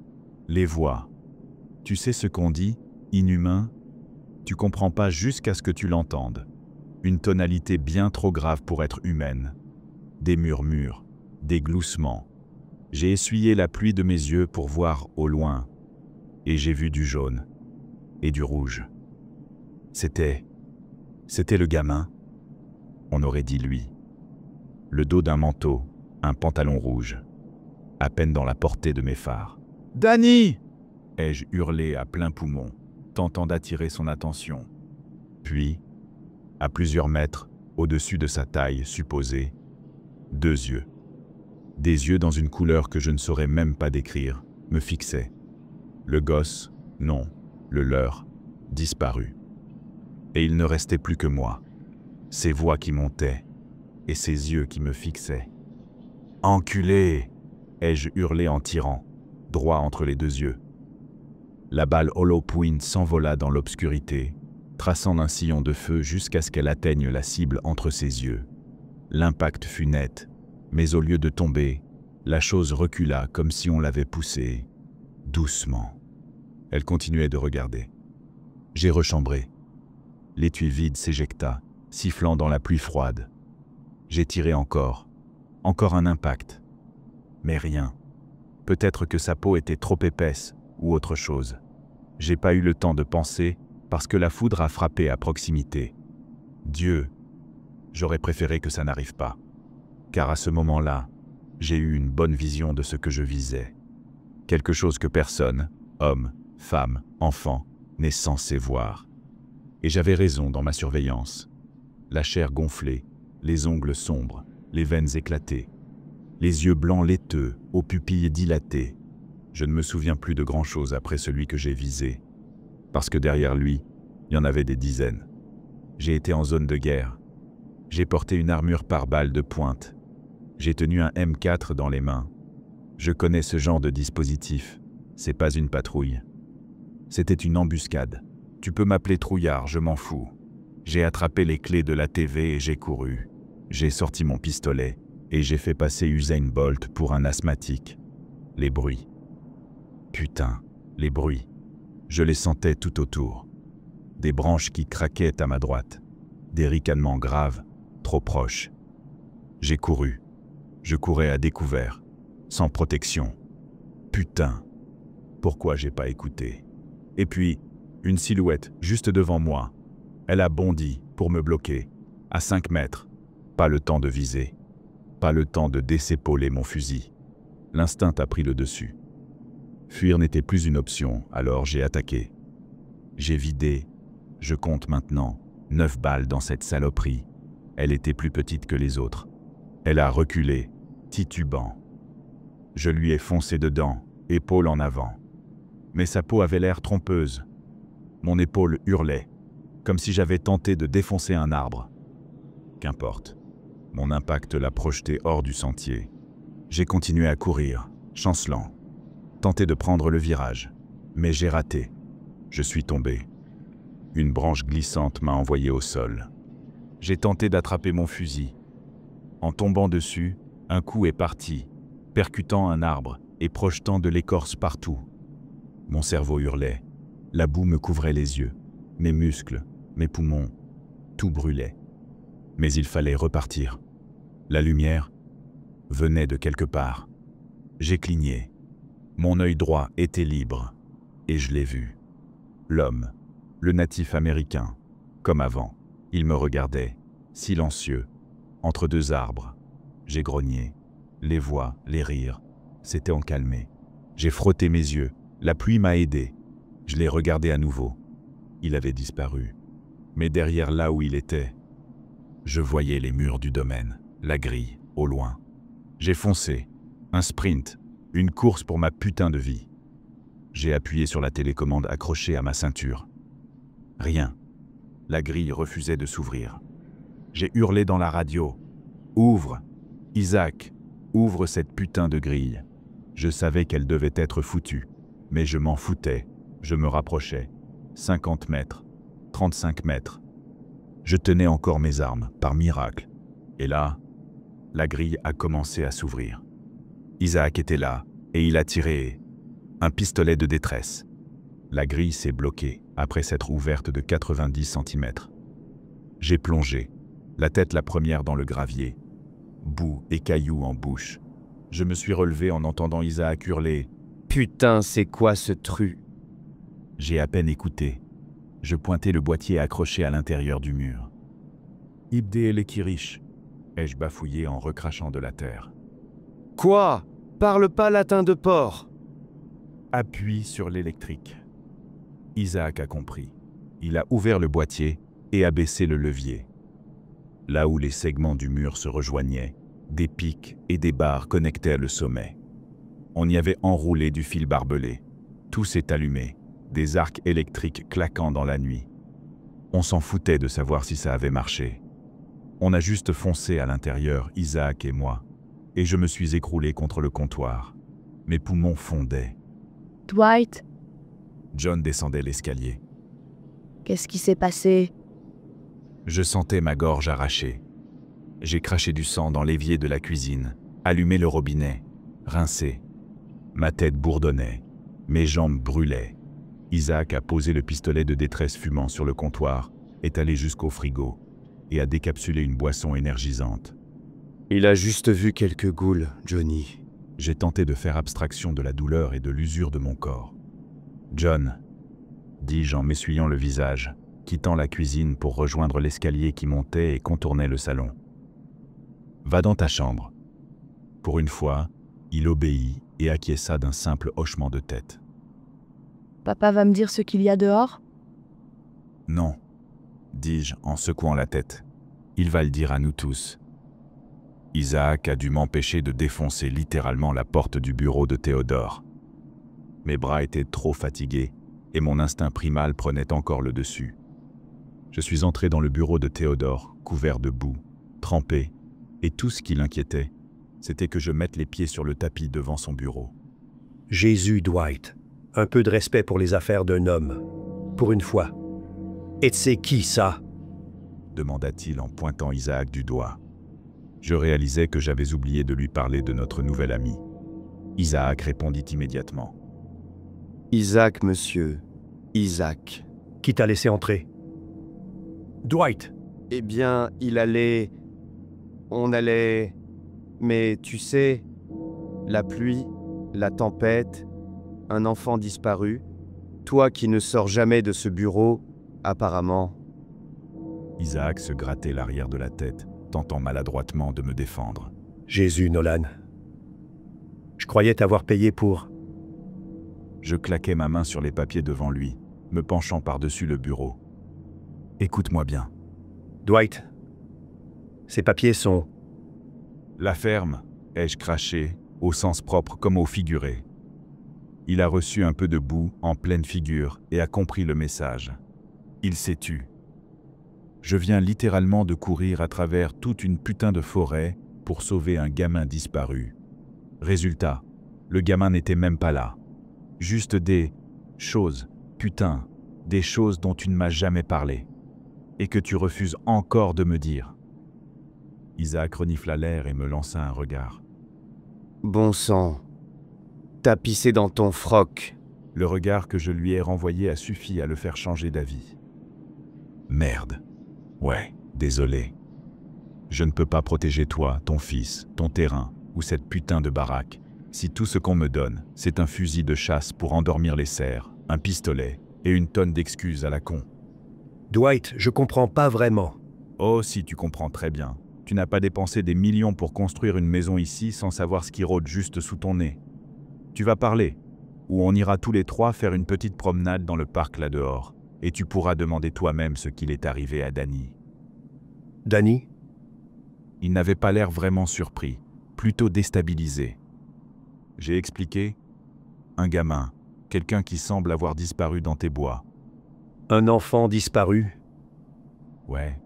les voix. Tu sais ce qu'on dit, inhumain? Tu comprends pas jusqu'à ce que tu l'entendes. Une tonalité bien trop grave pour être humaine. Des murmures, des gloussements. J'ai essuyé la pluie de mes yeux pour voir au loin, et j'ai vu du jaune et du rouge. C'était le gamin. On aurait dit lui. Le dos d'un manteau, un pantalon rouge, à peine dans la portée de mes phares. « Danny !» ai-je hurlé à plein poumon, tentant d'attirer son attention. Puis, à plusieurs mètres, au-dessus de sa taille supposée, 2 yeux. Des yeux dans une couleur que je ne saurais même pas décrire, me fixaient. Le gosse, non, le leur, disparu. Et il ne restait plus que moi, ces voix qui montaient, et ces yeux qui me fixaient. « Enculé !» ai-je hurlé en tirant, droit entre les 2 yeux. La balle Hollow Point s'envola dans l'obscurité, traçant un sillon de feu jusqu'à ce qu'elle atteigne la cible entre ses yeux. L'impact fut net, mais au lieu de tomber, la chose recula comme si on l'avait poussée, doucement. Elle continuait de regarder. J'ai rechambré. L'étui vide s'éjecta, sifflant dans la pluie froide. J'ai tiré encore un impact. Mais rien. Peut-être que sa peau était trop épaisse, ou autre chose. J'ai pas eu le temps de penser, parce que la foudre a frappé à proximité. Dieu, j'aurais préféré que ça n'arrive pas. Car à ce moment-là, j'ai eu une bonne vision de ce que je visais. Quelque chose que personne, homme, femme, enfant, n'est censé voir. Et j'avais raison dans ma surveillance. La chair gonflée, les ongles sombres, les veines éclatées, les yeux blancs laiteux, aux pupilles dilatées. Je ne me souviens plus de grand-chose après celui que j'ai visé, parce que derrière lui, il y en avait des dizaines. J'ai été en zone de guerre. J'ai porté une armure par balle de pointe. J'ai tenu un M4 dans les mains. Je connais ce genre de dispositif. C'est pas une patrouille. C'était une embuscade. Tu peux m'appeler trouillard, je m'en fous. J'ai attrapé les clés de la TV et j'ai couru. J'ai sorti mon pistolet et j'ai fait passer Usain Bolt pour un asthmatique. Les bruits. Putain, les bruits. Je les sentais tout autour. Des branches qui craquaient à ma droite. Des ricanements graves, trop proches. J'ai couru. Je courais à découvert, sans protection. Putain, pourquoi j'ai pas écouté? Et puis, une silhouette juste devant moi. Elle a bondi pour me bloquer, à 5 mètres. Pas le temps de viser. Pas le temps de désépauler mon fusil. L'instinct a pris le dessus. Fuir n'était plus une option, alors j'ai attaqué. J'ai vidé, je compte maintenant, 9 balles dans cette saloperie. Elle était plus petite que les autres. Elle a reculé, titubant. Je lui ai foncé dedans, épaule en avant. Mais sa peau avait l'air trompeuse. Mon épaule hurlait, comme si j'avais tenté de défoncer un arbre. Qu'importe. Mon impact l'a projeté hors du sentier. J'ai continué à courir, chancelant. Tenté de prendre le virage, mais j'ai raté. Je suis tombé. Une branche glissante m'a envoyé au sol. J'ai tenté d'attraper mon fusil. En tombant dessus, un coup est parti, percutant un arbre et projetant de l'écorce partout. Mon cerveau hurlait. La boue me couvrait les yeux, mes muscles, mes poumons, tout brûlait. Mais il fallait repartir. La lumière venait de quelque part. J'ai cligné. Mon œil droit était libre, et je l'ai vu. L'homme, le natif américain, comme avant, il me regardait, silencieux, entre 2 arbres. J'ai grogné. Les voix, les rires, s'étaient encalmés. J'ai frotté mes yeux. La pluie m'a aidé. Je l'ai regardé à nouveau. Il avait disparu. Mais derrière là où il était, je voyais les murs du domaine, la grille, au loin. J'ai foncé. Un sprint, une course pour ma putain de vie. J'ai appuyé sur la télécommande accrochée à ma ceinture. Rien. La grille refusait de s'ouvrir. J'ai hurlé dans la radio. « Ouvre! Isaac, ouvre cette putain de grille !» Je savais qu'elle devait être foutue, mais je m'en foutais. Je me rapprochais. 50 mètres, 35 mètres. Je tenais encore mes armes, par miracle. Et là, la grille a commencé à s'ouvrir. Isaac était là, et il a tiré un pistolet de détresse. La grille s'est bloquée, après s'être ouverte de 90 cm. J'ai plongé, la tête la première dans le gravier. Boue et cailloux en bouche. Je me suis relevé en entendant Isaac hurler « Putain, c'est quoi ce truc ?» J'ai à peine écouté. Je pointai le boîtier accroché à l'intérieur du mur. « Ibde Elekirish » ai-je bafouillé en recrachant de la terre. « Quoi? Parle pas latin de porc !» Appuie sur l'électrique. Isaac a compris. Il a ouvert le boîtier et a baissé le levier. Là où les segments du mur se rejoignaient, des pics et des barres connectaient le sommet. On y avait enroulé du fil barbelé. Tout s'est allumé, des arcs électriques claquant dans la nuit. On s'en foutait de savoir si ça avait marché. On a juste foncé à l'intérieur, Isaac et moi, et je me suis écroulé contre le comptoir. Mes poumons fondaient. Dwight, John descendait l'escalier. qu'est-ce qui s'est passé? Je sentais ma gorge arrachée. J'ai craché du sang dans l'évier de la cuisine, allumé le robinet, rincé. Ma tête bourdonnait, mes jambes brûlaient. Isaac a posé le pistolet de détresse fumant sur le comptoir, est allé jusqu'au frigo et a décapsulé une boisson énergisante. Il a juste vu quelques goules, Johnny. J'ai tenté de faire abstraction de la douleur et de l'usure de mon corps. « John », dis-je en m'essuyant le visage, quittant la cuisine pour rejoindre l'escalier qui montait et contournait le salon. « Va dans ta chambre. » Pour une fois, il obéit et acquiesça d'un simple hochement de tête. Papa va me dire ce qu'il y a dehors? Non, dis-je en secouant la tête. Il va le dire à nous tous. Isaac a dû m'empêcher de défoncer littéralement la porte du bureau de Théodore. Mes bras étaient trop fatigués et mon instinct primal prenait encore le dessus. Je suis entré dans le bureau de Théodore, couvert de boue, trempé, et tout ce qui l'inquiétait, c'était que je mette les pieds sur le tapis devant son bureau. Jésus, Dwight. Un peu de respect pour les affaires d'un homme. Pour une fois. Et c'est qui, ça? Demanda-t-il en pointant Isaac du doigt. Je réalisais que j'avais oublié de lui parler de notre nouvel ami. Isaac répondit immédiatement. Isaac, monsieur. Isaac. Qui t'a laissé entrer? Dwight! Eh bien, il allait... On allait... Mais tu sais, la pluie, la tempête, un enfant disparu, toi qui ne sors jamais de ce bureau, apparemment. Isaac se grattait l'arrière de la tête, tentant maladroitement de me défendre. Jésus, Nolan. Je croyais t'avoir payé pour... Je claquais ma main sur les papiers devant lui, me penchant par-dessus le bureau. Écoute-moi bien. Dwight, ces papiers sont... La ferme, ai-je craché, au sens propre comme au figuré. Il a reçu un peu de boue en pleine figure et a compris le message. Il s'est tu. Je viens littéralement de courir à travers toute une putain de forêt pour sauver un gamin disparu. Résultat, le gamin n'était même pas là. Juste des choses, putain, des choses dont tu ne m'as jamais parlé. Et que tu refuses encore de me dire. Isaac renifla l'air et me lança un regard. Bon sang. T'as pissé dans ton froc. Le regard que je lui ai renvoyé a suffi à le faire changer d'avis. Merde. Ouais, désolé. Je ne peux pas protéger toi, ton fils, ton terrain, ou cette putain de baraque, si tout ce qu'on me donne, c'est un fusil de chasse pour endormir les cerfs, un pistolet et une tonne d'excuses à la con. Dwight, je comprends pas vraiment. Oh, si tu comprends très bien. Tu n'as pas dépensé des millions pour construire une maison ici sans savoir ce qui rôde juste sous ton nez. Tu vas parler, ou on ira tous les trois faire une petite promenade dans le parc là-dehors, et tu pourras demander toi-même ce qu'il est arrivé à Danny. Danny? Il n'avait pas l'air vraiment surpris, plutôt déstabilisé. J'ai expliqué. Un gamin, quelqu'un qui semble avoir disparu dans tes bois. Un enfant disparu? Ouais.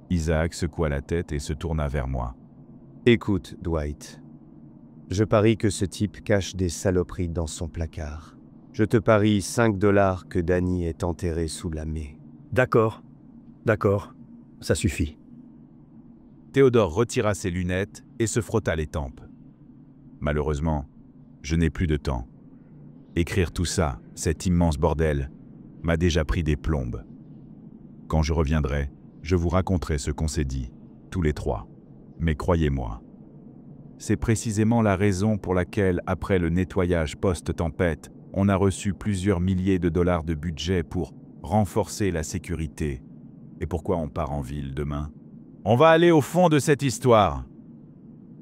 Isaac secoua la tête et se tourna vers moi. Écoute, Dwight. Je parie que ce type cache des saloperies dans son placard. Je te parie 5 $ que Danny est enterré sous la maie. D'accord. D'accord. Ça suffit. Théodore retira ses lunettes et se frotta les tempes. Malheureusement, je n'ai plus de temps. Écrire tout ça, cet immense bordel, m'a déjà pris des plombes. Quand je reviendrai, je vous raconterai ce qu'on s'est dit, tous les trois. Mais croyez-moi, c'est précisément la raison pour laquelle, après le nettoyage post-tempête, on a reçu plusieurs milliers de dollars de budget pour renforcer la sécurité. Et pourquoi on part en ville demain? On va aller au fond de cette histoire.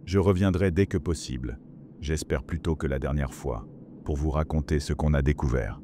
Je reviendrai dès que possible, j'espère plus tôt que la dernière fois, pour vous raconter ce qu'on a découvert.